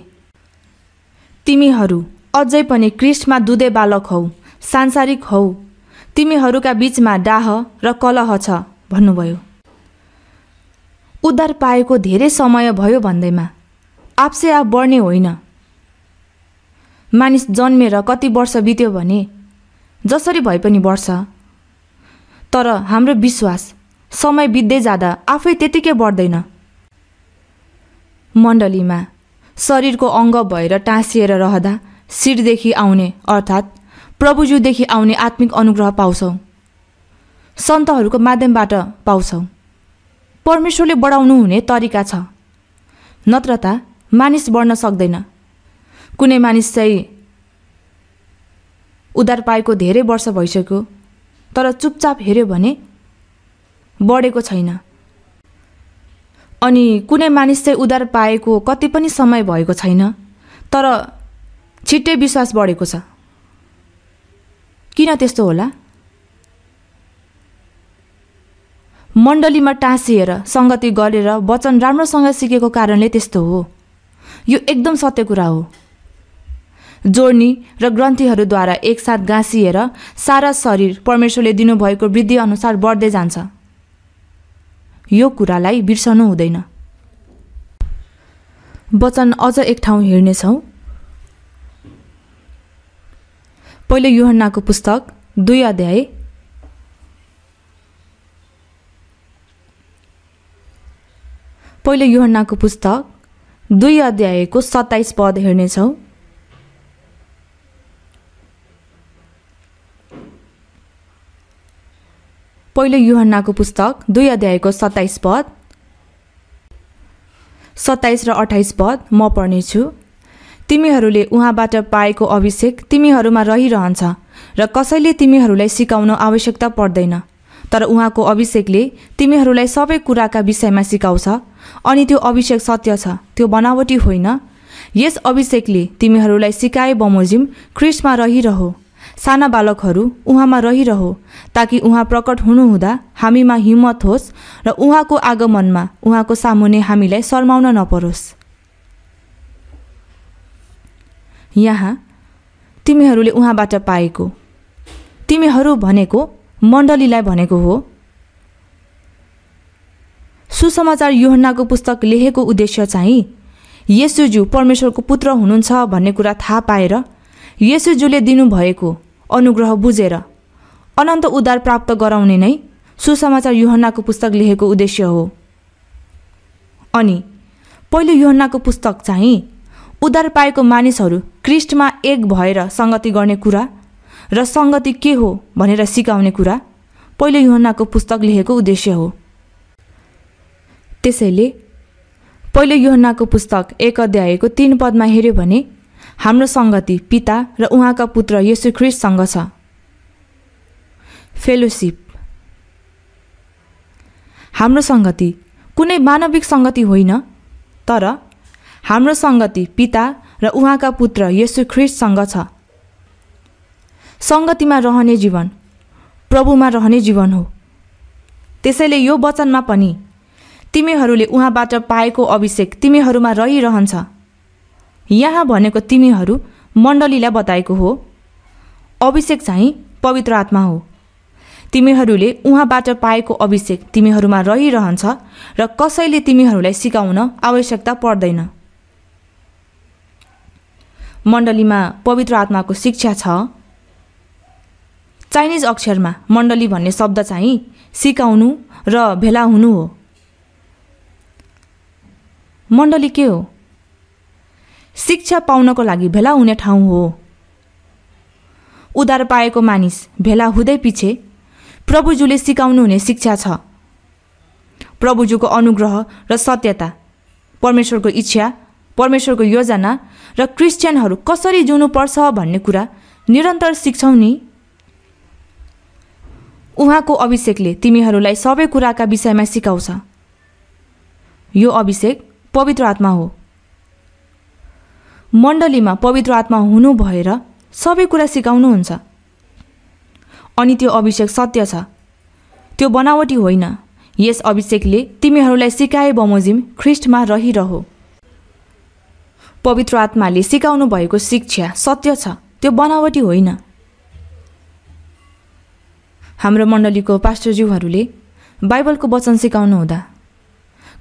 तिमीहरू अझै पनि क्रिस्टमा दुधे बालक हौ, सांसारिक हौ, तिमीहरूका बीचमा डाह र कलह छ भन्नुभयो। उद्धार पाएको धेरै समय भयो भन्दैमा आपसे आप बढ्ने होइन। मानिस जन्मेर कति वर्ष बित्यो भने जसरी भए पनि बढ्छ, तर हाम्रो विश्वास समय बित्दै जाँदा आफै त्यतिकै बढ्दैन। मण्डलीमा शरीरको अङ्ग भएर टाँसिएर रहँदा शिरदेखि आउने अर्थात् प्रभुज्यूदेखि आउने आत्मिक अनुग्रह पाउँछौ। सन्तहरूको माध्यमबाट पाउँछौ। परमेश्वरले बढाउनु हुने तरिका छ, नत्र त मानिस बढ्न सक्दैन। कुनै मानिस चाहिँ उद्धार पाएको धेरै वर्ष भइसक्यो, तर चुपचाप हेऱ्यो भने बढेको छैन। अनि कुनै मानिस चाहिँ उद्धार पाएको कति पनि समय भएको छैन, तर छिट्टै विश्वास बढेको छ। किन त्यस्तो होला? मण्डलीमा टाँसिएर सङ्गति गरेर वचन राम्रोसँग सिकेको कारणले त्यस्तो हो। यो एकदम सत्य कुरा हो। जोर्नी र ग्रन्थीहरूद्वारा एकसाथ गाँसिएर सारा शरीर परमेश्वरले दिनुभएको वृद्धि अनुसार बढ्दै जान्छ। यो कुरालाई बिर्सनु हुँदैन। वचन अझ एक ठाउँ हेर्नेछौँ। पहिलो यूहन्नाको पुस्तक 2 अध्याय पहिलो यूहन्नाको पुस्तक 2 अध्यायको 27 पद हेर्नेछौँ। पहिलो यूहन्नाको पुस्तक 2 अध्यायको 27 पद, 27 र 28 पद म पढ्नेछु। तिमीहरूले उहाँबाट पाएको अभिषेक तिमीहरूमा रहिरहन्छ र कसैले तिमीहरूलाई सिकाउन आवश्यकता पर्दैन, तर उहाँको अभिषेकले तिमीहरूलाई सबै कुराका विषयमा सिकाउँछ। अनि त्यो अभिषेक सत्य छ, त्यो बनावटी होइन। यस अभिषेकले तिमीहरूलाई सिकाए बमोजिम क्रिस्टमा रहिरहो। साना बालकहरू उहाँमा रहिरहो, ताकि उहाँ प्रकट हुनुहुँदा हामीमा हिम्मत होस् र उहाँको आगमनमा उहाँको सामुन्ने हामीलाई शर्माउन नपरोस्। यहाँ तिमीहरूले उहाँबाट पाएको। तिमीहरू भनेको मण्डलीलाई भनेको हो। सुसमाचार यूहन्नाको पुस्तक लेखेको उद्देश्य चाहिँ येशूज्यू परमेश्वरको पुत्र हुनुहुन्छ भन्ने कुरा थाहा पाएर येशूज्यूले दिनुभएको अनुग्रह बुझेर अनन्त उद्धार प्राप्त गराउने नै सुसमाचार यूहन्नाको पुस्तक लेखेको उद्देश्य हो। अनि पहिलो यूहन्नाको पुस्तक चाहिँ उद्धार पाएको मानिसहरू क्रिस्टमा एक भएर संगति गर्ने कुरा र संगति के हो भनेर सिकाउने कुरा पहिलो यूहन्नाको पुस्तक लेखेको उद्देश्य हो। त्यसैले पहिलो यूहन्नाको पुस्तक 1 अध्यायको 3 पदमा हेर्यो भने हाम्रो संगति पिता र उहाँका पुत्र येशू ख्रीष्टसँग छ। फेलोशिप। हाम्रो संगति कुनै मानविक संगति होइन, तर हाम्रो संगति पिता र उहाँका पुत्र येशू ख्रीष्टसँग छ। संगतिमा रहने जीवन प्रभुमा रहने जीवन हो। त्यसैले यो वचनमा पनि तिमीहरूले उहाँबाट पाएको अभिषेक तिमीहरूमा रहिरहन्छ। यहाँ भनेको तिमीहरू मण्डलीलाई बताएको हो। अभिषेक चाहिँ पवित्र आत्मा हो। तिमीहरूले उहाँबाट पाएको अभिषेक तिमीहरूमा रहिरहन्छ र कसैले तिमीहरूलाई सिकाउन आवश्यकता पर्दैन। मण्डलीमा पवित्र आत्माको शिक्षा छ। चाइनिज अक्षरमा मण्डली भन्ने शब्द चाहिँ सिकाउनु र भेला हुनु हो। मण्डली के हो? शिक्षा पाउनको लागि भेला हुने ठाउँ हो। उद्धार पाएको मानिस भेला हुँदै पछि प्रभुजुले सिकाउनु हुने शिक्षा छ। प्रभुजुको अनुग्रह र सत्यता, परमेश्वरको इच्छा, परमेश्वरको योजना र क्रिस्चियनहरू कसरी जिउनुपर्छ भन्ने कुरा निरन्तर सिक्छौ नि। उहाँको अभिषेकले तिमीहरूलाई सबै कुराका विषयमा सिकाउँछ। यो अभिषेक पवित्र आत्मा हो। मण्डलीमा पवित्र आत्मा हुनु भएर सबै कुरा सिकाउनुहुन्छ। अनि त्यो अभिषेक सत्य छ, त्यो बनावटी होइन। यस अभिषेकले तिमीहरूलाई सिकाए बमोजिम ख्रीष्टमा रहिरहो। पवित्र आत्माले सिकाउनु भएको शिक्षा सत्य छ, त्यो बनावटी होइन। हाम्रो मण्डलीको पास्टरज्यूहरूले बाइबलको वचन सिकाउनु हुँदा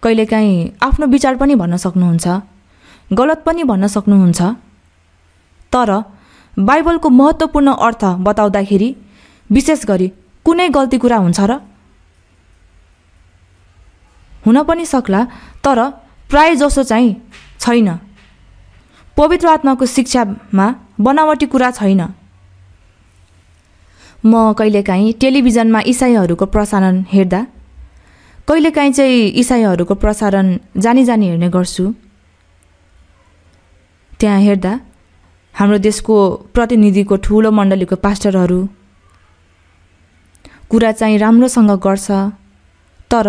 कहिलेकाहीँ आफ्नो विचार पनि भन्न सक्नुहुन्छ, गलत पनि भन्न सक्नुहुन्छ, तर बाइबलको महत्त्वपूर्ण अर्थ बताउँदाखेरि विशेष गरी कुनै गल्ती कुरा हुन्छ र? हुन पनि सक्ला, तर प्राय जसो चाहिँ छैन। पवित्र आत्माको शिक्षामा बनावटी कुरा छैन। म कहिलेकाहीँ टेलिभिजनमा इसाईहरूको प्रसारण हेर्दा कहिलेकाहीँ चाहिँ इसाईहरूको प्रसारण जानी हेर्ने गर्छु। त्यहाँ हेर्दा हाम्रो देशको प्रतिनिधिको ठुलो मण्डलीको पास्टरहरू कुरा चाहिँ राम्रोसँग गर्छ, तर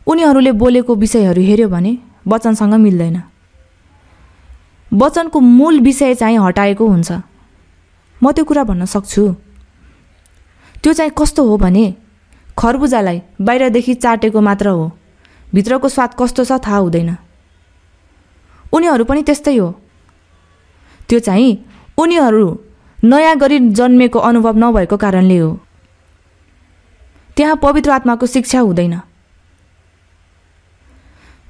उनीहरूले बोलेको विषयहरू हेर्यो भने वचनसँग मिल्दैन। वचनको मूल विषय चाहिँ हटाएको हुन्छ। म त्यो कुरा भन्न सक्छु। त्यो चाहिँ कस्तो हो भने खरबुजालाई बाहिरदेखि चाटेको मात्र हो, भित्रको स्वाद कस्तो छ थाहा हुँदैन। उनीहरू पनि त्यस्तै हो। त्यो चाहिँ उनीहरू नयाँ गरी जन्मेको अनुभव नभएको कारणले हो। त्यहाँ पवित्र आत्माको शिक्षा हुँदैन।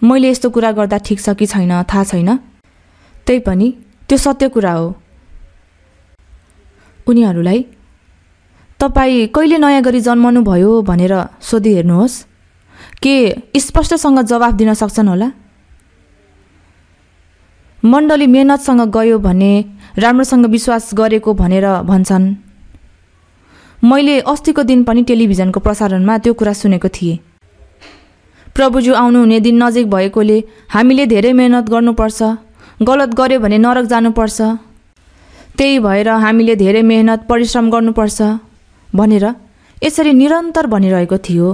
मैले यस्तो कुरा गर्दा ठिक छ कि छैन थाहा छैन, त्यही पनि त्यो सत्य कुरा हो। उनीहरूलाई तपाईँ कहिले नयाँ गरी जन्मनु भयो भनेर सोधी हेर्नुहोस्, के स्पष्टसँग जवाफ दिन सक्छन् होला? मण्डली मेहनतसँग गयो भने राम्रोसँग विश्वास गरेको भनेर भन्छन्। मैले अस्तिको दिन पनि टेलिभिजनको प्रसारणमा त्यो कुरा सुनेको थिएँ। प्रभुजू आउनुहुने दिन नजिक भएकोले हामीले धेरै मेहनत गर्नुपर्छ, गलत गर्यो भने नरक जानुपर्छ, त्यही भएर हामीले धेरै मेहनत परिश्रम गर्नुपर्छ भनेर यसरी निरन्तर भनिरहेको थियो।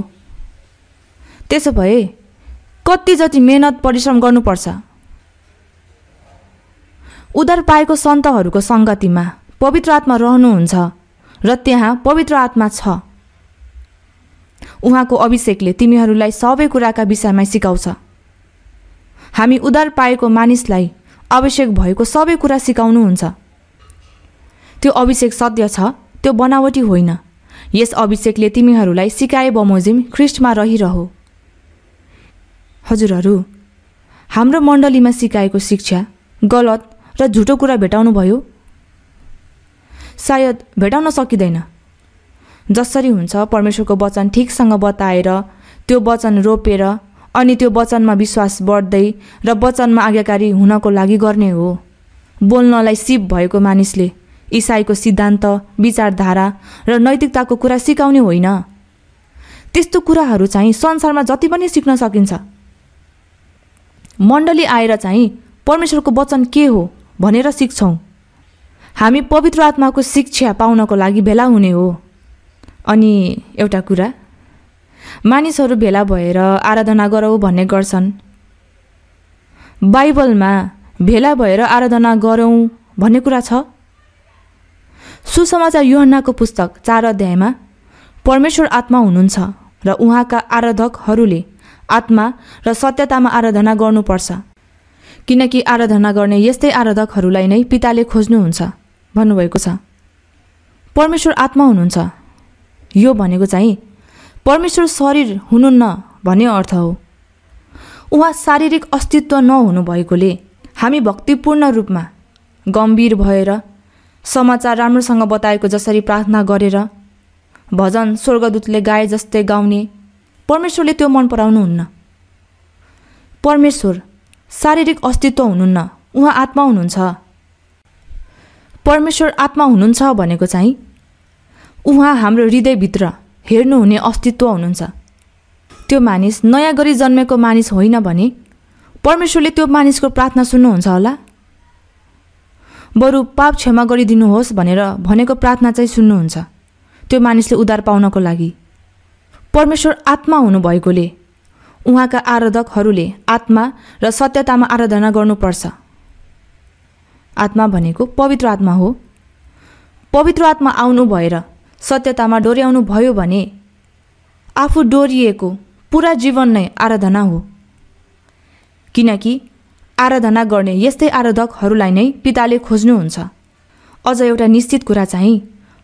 त्यसो भए कति जति मेहनत परिश्रम गर्नुपर्छ? उद्धार पाएको सन्तहरूको सङ्गतिमा पवित्र आत्मा रहनुहुन्छ र त्यहाँ पवित्र आत्मा छ। उहाँको अभिषेकले तिमीहरूलाई सबै कुराका विषयमा सिकाउँछ। हामी उद्धार पाएको मानिसलाई आवश्यक भएको सबै कुरा सिकाउनुहुन्छ। त्यो अभिषेक सत्य छ, त्यो बनावटी होइन। यस अभिषेकले तिमीहरूलाई सिकाए बमोजिम ख्रिस्टमा रहिरहो। हजुरहरू, हाम्रो मण्डलीमा सिकाएको शिक्षा गलत र झुटो कुरा भेटाउनु भयो? सायद भेटाउन सकिँदैन। जसरी हुन्छ परमेश्वरको वचन ठिकसँग बताएर, त्यो वचन रोपेर, अनि त्यो वचनमा विश्वास बढ्दै र वचनमा आज्ञाकारी हुनको लागि गर्ने हो। बोल्नलाई सिप भएको मानिसले इसाईको सिद्धान्त, विचारधारा र नैतिकताको कुरा सिकाउने होइन। त्यस्तो कुराहरू चाहिँ संसारमा जति पनि सिक्न सकिन्छ। मण्डली आएर चाहिँ परमेश्वरको वचन के हो भनेर सिक्छौँ। हामी पवित्र आत्माको शिक्षा पाउनको लागि भेला हुने हो। अनि एउटा कुरा, मानिसहरू भेला भएर आराधना गरौँ भन्ने गर्छन्। बाइबलमा भेला भएर आराधना गरौँ भन्ने कुरा छ? सुसमाचार यूहन्नाको पुस्तक 4 अध्यायमा परमेश्वर आत्मा हुनुहुन्छ र उहाँका आराधकहरूले आत्मा र सत्यतामा आराधना गर्नुपर्छ, किनकि आराधना गर्ने यस्तै आराधकहरूलाई नै पिताले खोज्नुहुन्छ भन्नुभएको छ। परमेश्वर आत्मा हुनुहुन्छ, यो भनेको चाहिँ परमेश्वर शरीर हुनुहुन्न भन्ने अर्थ हो। उहाँ शारीरिक अस्तित्व नहुनु भएकोले हामी भक्तिपूर्ण रूपमा गम्भीर भएर समाचार राम्रोसँग बताएको जसरी प्रार्थना गरेर भजन स्वर्गदूतले गाए जस्तै गाउने, परमेश्वरले त्यो मन पराउनुहुन्न। परमेश्वर शारीरिक अस्तित्व हुनुहुन्न, उहाँ आत्मा हुनुहुन्छ। परमेश्वर आत्मा हुनुहुन्छ भनेको चाहिँ उहाँ हाम्रो हृदयभित्र हेर्नुहुने अस्तित्व हुनुहुन्छ। त्यो मानिस नयाँ गरी जन्मेको मानिस होइन भने परमेश्वरले त्यो मानिसको प्रार्थना सुन्नुहुन्छ होला? बरु पाप क्षमा गरिदिनुहोस् भनेर भनेको प्रार्थना चाहिँ सुन्नुहुन्छ, त्यो मानिसले उद्धार पाउनको लागि। परमेश्वर आत्मा हुनुभएकोले उहाँका आराधकहरूले आत्मा र सत्यतामा आराधना गर्नुपर्छ। आत्मा भनेको पवित्र आत्मा हो। पवित्र आत्मा आउनु भएर सत्यतामा डोर्याउनु भयो भने आफू डोरिएको पुरा जीवन नै आराधना हो। किनकि आराधना गर्ने यस्तै आराधकहरूलाई नै पिताले खोज्नुहुन्छ। अझ एउटा निश्चित कुरा चाहिँ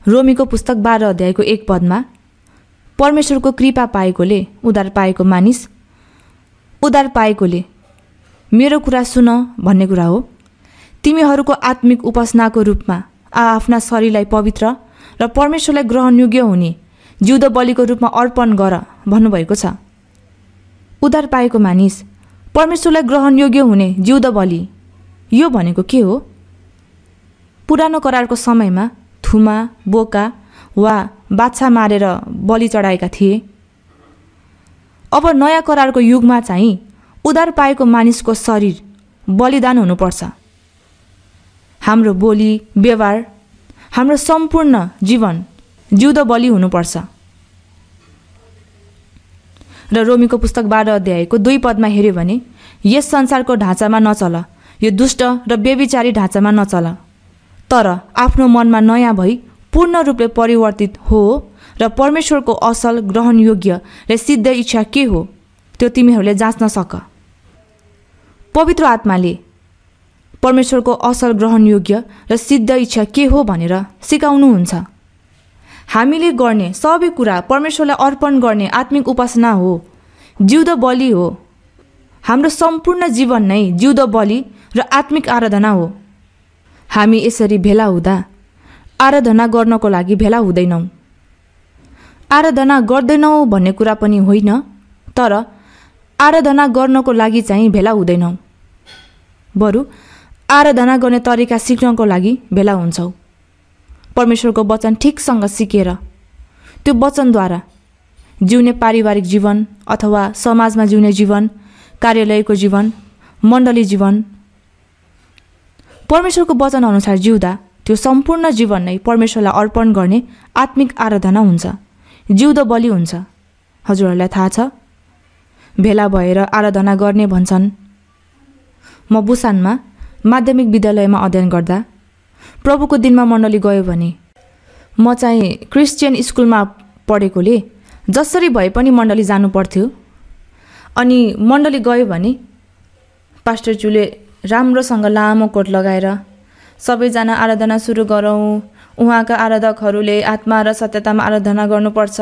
रोमीको पुस्तक 12 अध्यायको 1 पदमा परमेश्वरको कृपा पाएकोले उद्धार पाएको मानिस उद्धार पाएकोले मेरो कुरा सुन भन्ने कुरा हो। तिमीहरूको आत्मिक उपासनाको रूपमा आफ्ना शरीरलाई पवित्र र परमेश्वरलाई ग्रहणयोग्य हुने जिउँदो बलिको रूपमा अर्पण गर भन्नुभएको छ। उद्धार पाएको मानिस परमेश्वरलाई ग्रहणयोग्य हुने जिउँदो बलि, यो भनेको के हो? पुरानो करारको समयमा थुमा, बोका वा बाछा मारेर बलि चढाएका थिए। अब नयाँ करारको युगमा चाहिँ उद्धार पाएको मानिसको शरीर बलिदान हुनुपर्छ। हाम्रो बोली, व्यवहार, हाम्रो सम्पूर्ण जीवन जिउँदो बलि हुनुपर्छ। र रोमीको पुस्तक 12 अध्यायको 2 पदमा हेऱ्यो भने यस संसारको ढाँचामा नचल, यो दुष्ट र व्यभिचारी ढाँचामा नचल, तर आफ्नो मनमा नयाँ भई पूर्ण रूपले परिवर्तित हो र परमेश्वरको असल, ग्रहणयोग्य र सिद्ध इच्छा के हो त्यो तिमीहरूले जाँच्न सक। पवित्र आत्माले परमेश्वरको असल, ग्रहणयोग्य र सिद्ध इच्छा के हो भनेर सिकाउनुहुन्छ। हामीले गर्ने सबै कुरा परमेश्वरलाई अर्पण गर्ने आत्मिक उपासना हो, जिउँदो बलि हो। हाम्रो सम्पूर्ण जीवन नै जिउँदो बलि र आत्मिक आराधना हो। हामी यसरी भेला हुँदा आराधना गर्नको लागि भेला हुँदैनौँ। आराधना गर्दैनौँ भन्ने कुरा पनि होइन, तर आराधना गर्नको लागि चाहिँ भेला हुँदैनौँ। बरु आराधना गर्ने तरिका सिक्नको लागि भेला हुन्छौँ। परमेश्वरको वचन ठिकसँग सिकेर त्यो वचनद्वारा जिउने पारिवारिक जीवन अथवा समाजमा जिउने जीवन, कार्यालयको जीवन, मण्डली जीवन, परमेश्वरको वचन अनुसार जिउँदा त्यो सम्पूर्ण जीवन नै परमेश्वरलाई अर्पण गर्ने आत्मिक आराधना हुन्छ, जिउँदो बलि हुन्छ। हजुरहरूलाई थाहा छ, भेला भएर आराधना गर्ने भन्छन्। म बुसानमा माध्यमिक विद्यालयमा अध्ययन गर्दा प्रभुको दिनमा मण्डली गयो भने म चाहिँ क्रिस्चियन स्कुलमा पढेकोले जसरी भए पनि मण्डली जानु पर्थ्यो। अनि मण्डली गयो भने पास्टरज्यूले राम्रोसँग लामो कोट लगाएर सबैजना आराधना सुरु गरौँ, उहाँका आराधकहरूले आत्मा र सत्यतामा आराधना गर्नुपर्छ।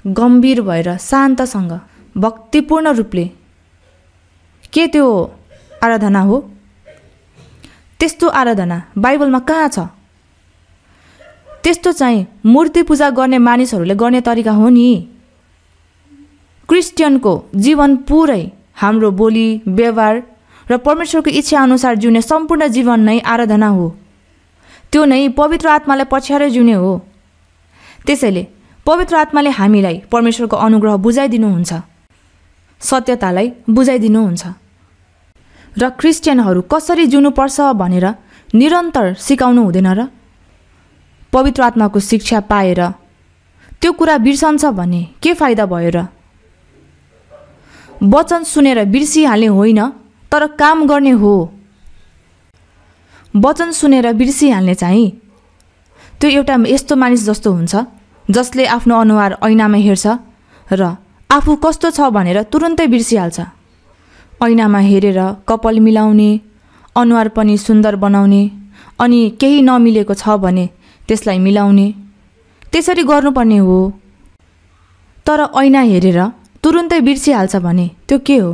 गम्भीर भएर शान्तसँग भक्तिपूर्ण रूपले। के त्यो आराधना हो? त्यस्तो आराधना बाइबलमा कहाँ छ? त्यस्तो चाहिँ मूर्ति पूजा गर्ने मानिसहरूले गर्ने तरिका हो नि। क्रिस्चियनको जीवन पुरै हाम्रो बोली व्यवहार र परमेश्वरको इच्छा अनुसार जिउने सम्पूर्ण जीवन नै आराधना हो। त्यो नै पवित्र आत्मालाई पछ्याएर जिउने हो। त्यसैले पवित्र आत्माले हामीलाई परमेश्वरको अनुग्रह बुझाइदिनुहुन्छ, सत्यतालाई बुझाइदिनुहुन्छ र क्रिस्चियनहरू कसरी जिउनुपर्छ भनेर निरन्तर सिकाउनु हुँदैन र? पवित्र आत्माको शिक्षा पाएर त्यो कुरा बिर्सन्छ भने के फाइदा भयो र? वचन सुनेर बिर्सिहाल्ने होइन, तर काम गर्ने हो। वचन सुनेर बिर्सिहाल्ने चाहिँ त्यो एउटा यस्तो मानिस जस्तो हुन्छ जसले आफ्नो अनुहार ऐनामा हेर्छ र आफू कस्तो छ भनेर तुरुन्तै बिर्सिहाल्छ। ऐनामा हेरेर कपाल मिलाउने, अनुहार पनि सुन्दर बनाउने, अनि केही नमिलेको छ भने त्यसलाई मिलाउने, त्यसरी गर्नुपर्ने हो। तर ऐना हेरेर तुरुन्तै बिर्सिहाल्छ भने त्यो के हो?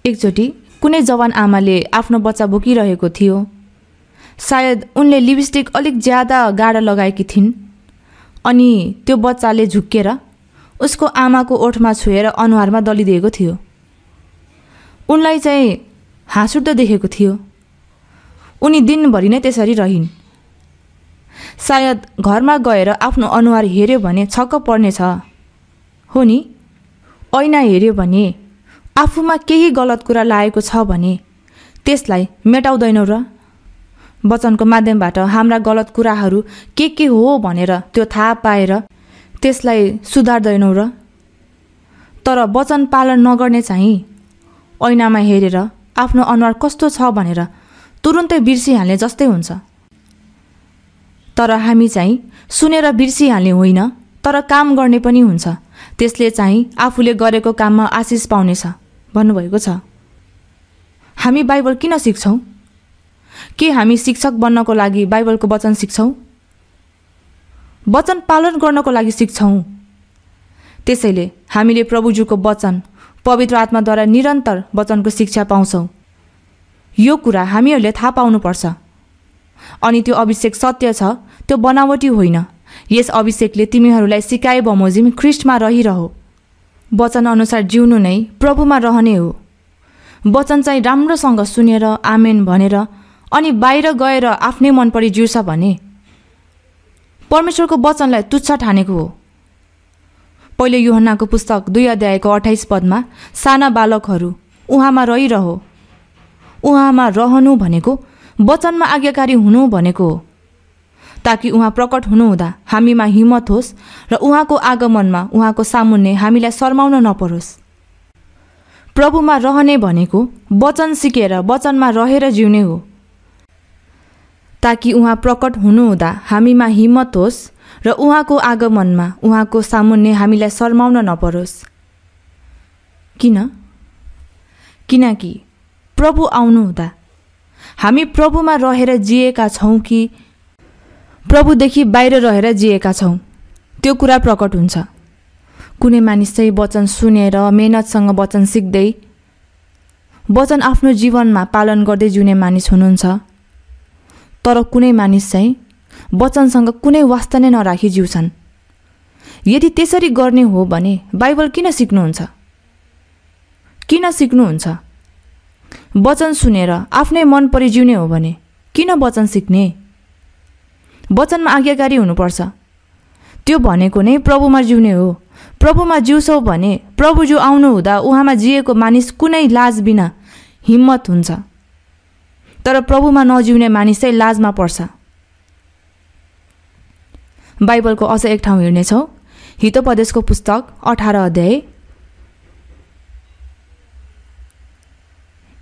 एकचोटि कुनै जवान आमाले आफ्नो बच्चा बोकिरहेको थियो। सायद उनले लिपस्टिक अलिक ज्यादा गाढा लगाएकी थिइन् अनि त्यो बच्चाले झुक्केर उसको आमाको ओठमा छुएर अनुहारमा दलिदिएको थियो। उनलाई चाहिँ हाँसउठ्दो देखेको थियो। उनी दिनभरि नै त्यसरी रहिन्। सायद घरमा गएर आफ्नो अनुहार हेर्यो भने छक्क पर्नेछ, हो नि? ऐना हेर्यो भने आफूमा केही गलत कुरा लागेको छ भने त्यसलाई मेटाउँदैनौ र? वचनको माध्यमबाट हाम्रा गलत कुराहरू के हो भनेर त्यो थाहा पाएर त्यसलाई सुधार्दैनौ र? तर वचन पालन नगर्ने चाहिँ ऐनामा हेरेर आफ्नो अनुहार कस्तो छ भनेर तुरुन्तै बिर्सिहाल्ने जस्तै हुन्छ। तर हामी चाहिँ सुनेर बिर्सिहाल्ने होइन, तर काम गर्ने पनि हुन्छ। त्यसले चाहिँ आफूले गरेको काममा आशिष पाउनेछ भन्नुभएको छ। हामी बाइबल किन सिक्छौँ? के हामी शिक्षक बन्नको लागि बाइबलको वचन सिक्छौँ? वचन पालन गर्नको लागि सिक्छौँ। त्यसैले हामीले प्रभुजुको वचन पवित्र आत्माद्वारा निरन्तर वचनको शिक्षा पाउँछौँ। यो कुरा हामीहरूले थाहा पाउनुपर्छ। अनि त्यो अभिषेक सत्य छ, त्यो बनावटी होइन। यस अभिषेकले तिमीहरूलाई सिकाए बमोजिम ख्रिस्टमा रहिरहो। वचन अनुसार जिउनु नै प्रभुमा रहने हो। वचन चाहिँ राम्रोसँग सुनेर आमेन भनेर अनि बाहिर गएर आफ्नै मन परी जिउँछ भने परमेश्वरको वचनलाई तुच्छ ठानेको हो। पहिले यूहन्नाको पुस्तक 2 अध्यायको 28 पदमा साना बालकहरू उहाँमा रहिरहो। उहाँमा रहनु भनेको वचनमा आज्ञाकारी हुनु भनेको हो, ताकि उहाँ प्रकट हुनुहुँदा हामीमा हिम्मत होस् र उहाँको आगमनमा उहाँको सामुन्ने हामीलाई शर्माउन नपरोस्। प्रभुमा रहने भनेको वचन सिकेर वचनमा रहेर जिउने हो, ताकि उहाँ प्रकट हुनुहुँदा हामीमा हिम्मत होस् र उहाँको आगमनमा उहाँको सामुन्ने हामीलाई शर्माउन नपरोस्। किनकि प्रभु आउनुहुँदा हामी प्रभुमा रहेर जिएका छौँ कि प्रभुदेखि बाहिर रहेर जिएका छौँ त्यो कुरा प्रकट हुन्छ। कुनै मानिस चाहिँ वचन सुनेर मेहनतसँग वचन सिक्दै वचन आफ्नो जीवनमा पालन गर्दै जिउने मानिस हुनुहुन्छ। तर कुनै मानिस चाहिँ वचनसँग कुनै वास्ता नै नराखी जिउँछन्। यदि त्यसरी गर्ने हो भने बाइबल किन सिक्नुहुन्छ? वचन सुनेर आफ्नै मन परी जिउने हो भने किन वचन सिक्ने? वचनमा आज्ञाकारी हुनुपर्छ। त्यो भनेको नै प्रभुमा जिउने हो। प्रभुमा जिउँछौ भने प्रभुजू आउनुहुँदा उहाँमा जिएको मानिस कुनै लाज बिना हिम्मत हुन्छ। तर प्रभुमा नजिउने मानिस चाहिँ लाजमा पर्छ। बाइबलको अझ एक ठाउँ हेर्नेछौँ, हितोपदेशको पुस्तक 18 अध्याय।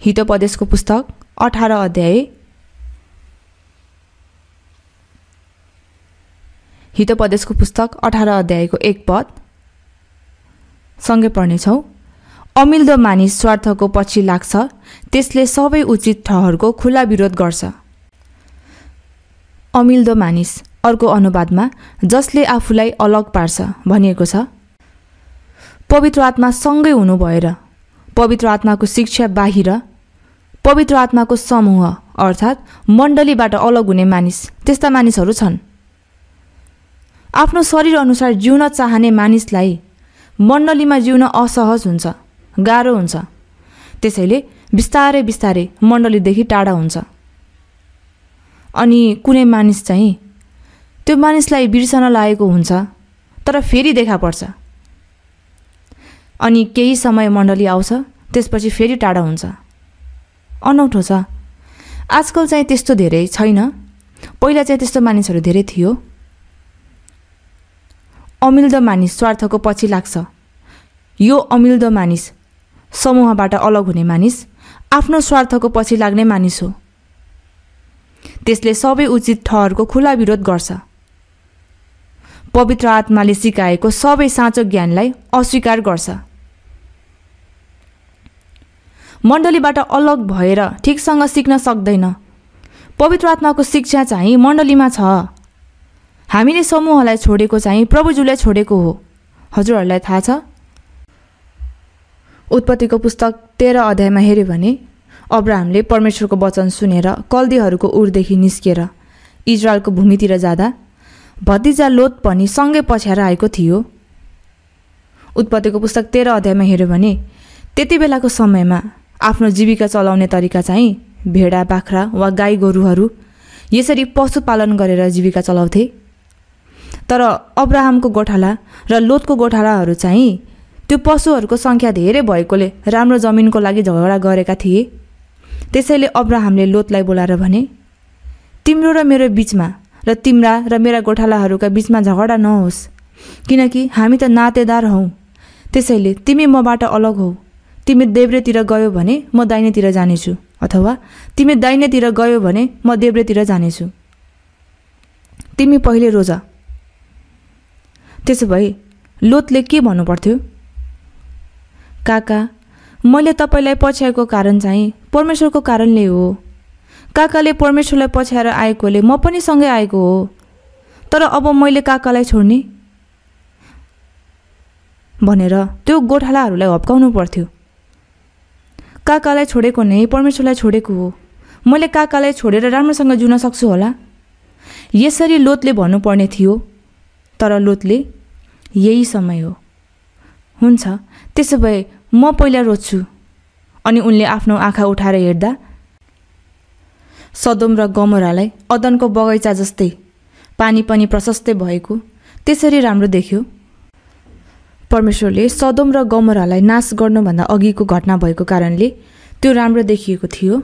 हितोपदेशको पुस्तक 18 अध्याय। हितोपदेशको पुस्तक 18 अध्यायको 1 पद सँगै पढ्नेछौँ। अमिल्दो मानिस स्वार्थको पछि लाग्छ, त्यसले सबै उचित ठहरको खुला विरोध गर्छ। अमिल्दो मानिस, अर्को अनुवादमा जसले आफूलाई अलग पार्छ भनिएको छ। पवित्र आत्मा सँगै हुनु भएर पवित्र आत्माको शिक्षा बाहिर पवित्र आत्माको समूह अर्थात् मण्डलीबाट अलग हुने मानिस, त्यस्ता मानिसहरू छन्। आफ्नो शरीर अनुसार जिउन चाहने मानिसलाई मण्डलीमा जिउन असहज हुन्छ, गाह्रो हुन्छ। त्यसैले बिस्तारै बिस्तारै मण्डलीदेखि टाढा हुन्छ। अनि कुनै मानिस चाहिँ त्यो मानिसलाई बिर्सन लागेको हुन्छ, तर फेरि देखा पर्छ। अनि केही समय मण्डली आउँछ, त्यसपछि फेरि टाढा हुन्छ। अनौठो छ। आजकल चाहिँ त्यस्तो धेरै छैन, पहिला चाहिँ त्यस्तो मानिसहरू धेरै थियो। अमिल्दो मानिस स्वार्थको पछि लाग्छ। यो अमिल्दो मानिस, समूहबाट अलग हुने मानिस, आफ्नो स्वार्थको पछि लाग्ने मानिस हो। त्यसले सबै उचित ठहरको खुला विरोध गर्छ। पवित्र आत्माले सिकाएको सबै साँचो ज्ञानलाई अस्वीकार गर्छ। मण्डलीबाट अलग भएर ठिकसँग सिक्न सक्दैन। पवित्र आत्माको शिक्षा चाहिँ मण्डलीमा छ। हामीले समूहलाई छोडेको चाहिँ प्रभुज्यूलाई छोडेको हो। हजुरहरूलाई थाहा छ? उत्पत्तिको पुस्तक 13 अध्यायमा हेऱ्यो भने अब्राहमले परमेश्वरको वचन सुनेर कल्दीहरूको उरदेखि निस्केर इजरायलको भूमितिर जाँदा भतिजा लोत पनि सँगै पछ्याएर आएको थियो। उत्पत्तिको पुस्तक 13 अध्यायमा हेऱ्यो भने त्यति बेलाको समयमा आफ्नो जीविका चलाउने तरिका चाहिँ भेडा बाख्रा वा गाई गोरुहरू यसरी पशुपालन गरेर जीविका चलाउँथे। तर अब्राहमको गोठाला र लोतको गोठालाहरू चाहिँ त्यो पशुहरूको सङ्ख्या धेरै भएकोले राम्रो जमिनको लागि झगडा गरेका थिए। त्यसैले अब्राहमले लोतलाई बोलाएर भने, तिम्रो र मेरो बिचमा र तिम्रा र मेरा गोठालाहरूका बिचमा झगडा नहोस्, किनकि हामी त नातेदार हौँ। त्यसैले तिमी मबाट अलग हौ। तिमी देब्रेतिर गयो भने म दाहिनेतिर जानेछु, अथवा तिमी दाहिनेतिर गयो भने म देब्रेतिर जानेछु। तिमी पहिले रोज। त्यसो भए लोतले के भन्नु पर्थ्यो? काका, मैले तपाईँलाई पछ्याएको कारण चाहिँ परमेश्वरको कारणले हो। काकाले परमेश्वरलाई पछ्याएर आएकोले म पनि सँगै आएको हो। तर अब मैले काकालाई छोड्ने भनेर त्यो गोठालाहरूलाई हप्काउनु पर्थ्यो। काकालाई छोडेको नै परमेश्वरलाई छोडेको हो। मैले काकालाई छोडेर राम्रोसँग जिउन सक्छु होला, यसरी लोतले भन्नुपर्ने थियो। तर लोतले यही समय हो, हुन्छ त्यसो भए म पहिला रोज्छु। अनि उनले आफ्नो आँखा उठाएर हेर्दा सदोम र गमोरालाई अदनको बगैँचा जस्तै पानी पनि प्रशस्तै भएको त्यसरी राम्रो देख्यो। परमेश्वरले सदोम र गमोरालाई नाश गर्नुभन्दा अघिको घटना भएको कारणले त्यो राम्रो देखिएको थियो।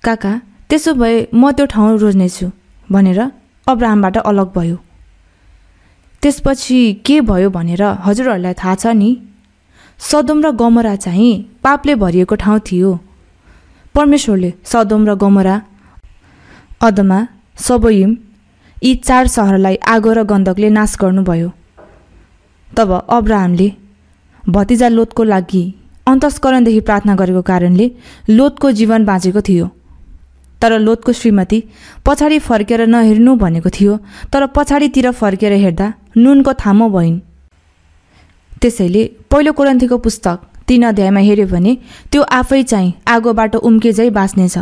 काका, त्यसो भए म त्यो ठाउँ रोज्नेछु भनेर अब्राहमबाट अलग भयो। त्यसपछि के भयो भनेर हजुरहरूलाई थाहा छ नि? सदोम र गमोरा चाहिँ पापले भरिएको ठाउँ थियो। परमेश्वरले सदोम र गमोरा, अदमा, सबोइम यी 4 सहरलाई आगो र गन्धकले नाश गर्नुभयो। तब अब्राहमले भतिजा लोतको लागि अन्तस्करणदेखि प्रार्थना गरेको कारणले लोतको जीवन बाँचेको थियो। तर लोतको श्रीमती पछाडि फर्केर नहेर्नु भनेको थियो, तर पछाडितिर फर्केर हेर्दा नुनको थामो भइन्। त्यसैले पहिलो कोरिन्थीको पुस्तक 3 अध्यायमा हेऱ्यो भने त्यो आफै चाहिँ आगोबाट उम्केझै बाँच्नेछ।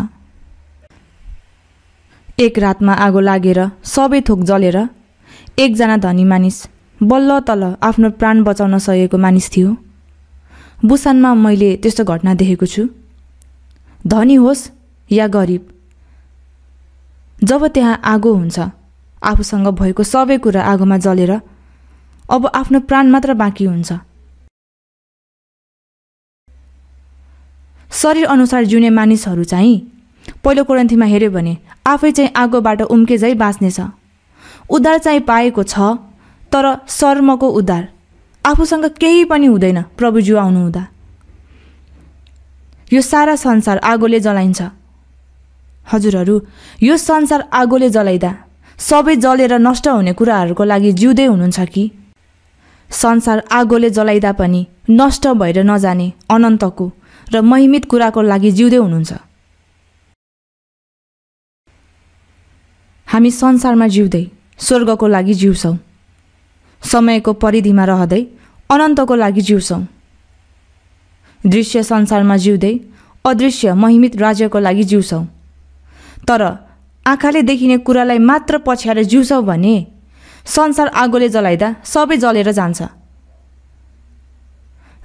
एक रातमा आगो लागेर सबै थोक जलेर एकजना धनी मानिस बल्ल तल आफ्नो प्राण बचाउन सकेको मानिस थियो। बुसानमा मैले त्यस्तो घटना देखेको छु। धनी होस् या गरिब, जब त्यहाँ आगो हुन्छ आफूसँग भएको सबै कुरा आगोमा जलेर अब आफ्नो प्राण मात्र बाँकी हुन्छ। शरीर अनुसार जिउने मानिसहरू चाहिँ पहिलो कोरिन्थीमा हेऱ्यो भने आफै चाहिँ आगोबाट उम्केझै बाँच्नेछ। उद्धार चाहिँ पाएको छ, तर शर्मको उद्धार। आफूसँग केही पनि हुँदैन प्रभुज्यू आउनु हुँदा। यो सारा संसार आगोले जलाइन्छ। हजुरहरू, यो संसार आगोले जलाइदा सबै जलेर नष्ट हुने कुराहरूको लागि जिउँदै हुनुहुन्छ कि संसार आगोले जलाइदा पनि नष्ट भएर नजाने अनन्तको र महिमित कुराको लागि जिउँदै हुनुहुन्छ? हामी संसारमा जिउँदै स्वर्गको लागि जिउँछौँ, समयको परिधिमा रहँदै अनन्तको लागि जिउँछौँ। दृश्य संसारमा जिउँदै अदृश्य महिमित राज्यको लागि जिउँछौँ। तर आँखाले देखिने कुरालाई मात्र पछ्याएर जिउँछौँ भने संसार आगोले जलाइदा सबै जलेर जान्छ।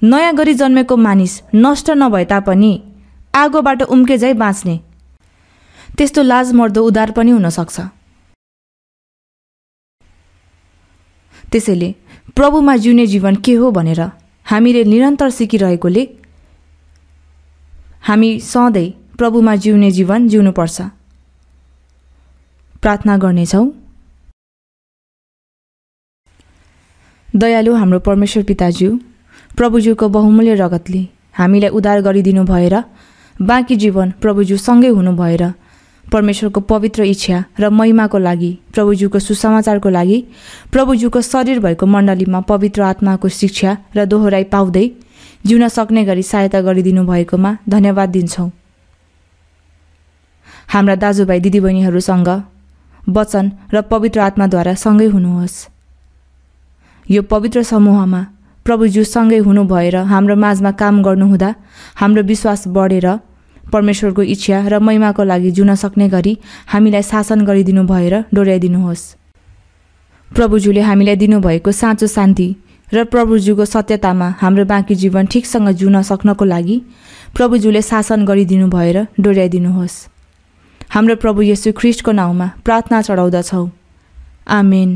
नयाँ गरी जन्मेको मानिस नष्ट नभए तापनि आगोबाट उम्के झै बाँच्ने, त्यस्तो लाजमर्दो उद्धार पनि हुन सक्छ। त्यसैले प्रभुमा जिउने जीवन के हो भनेर हामीले निरन्तर सिकिरहेकोले हामी सधैँ प्रभुमा जिउने जीवन जिउनुपर्छ। प्रार्थना गर्नेछौँ। दयालु हाम्रो परमेश्वर पिताज्यू, प्रभुज्यूको बहुमूल्य रगतले हामीलाई उद्धार गरिदिनु भएर बाँकी जीवन प्रभुज्यू सँगै हुनु भएर परमेश्वरको पवित्र इच्छा र महिमाको लागि, प्रभुज्यूको सुसमाचारको लागि प्रभुज्यूको शरीर भएको मण्डलीमा पवित्र आत्माको शिक्षा र दोहोराइ पाउँदै जिउन सक्ने गरी सहायता गरिदिनु भएकोमा धन्यवाद दिन्छौँ। हाम्रा दाजुभाइ दिदीबहिनीहरूसँग वचन र पवित्र आत्माद्वारा सँगै हुनुहोस्। यो पवित्र समूहमा प्रभुज्यू सँगै हुनु भएर हाम्रो माझमा काम गर्नुहुँदा हाम्रो विश्वास बढेर परमेश्वरको इच्छा र महिमाको लागि जिउन सक्ने गरी हामीलाई शासन गरिदिनु भएर डोर्याइदिनुहोस्। प्रभुज्यूले हामीलाई दिनुभएको साँचो शान्ति र प्रभुज्यूको सत्यतामा हाम्रो बाँकी जीवन ठिकसँग जिउन सक्नको लागि प्रभुज्यूले शासन गरिदिनु भएर डोर्याइदिनुहोस्। हाम्रो प्रभु येशू ख्रीष्टको नाउँमा प्रार्थना चढाउँदछौँ। आमेन।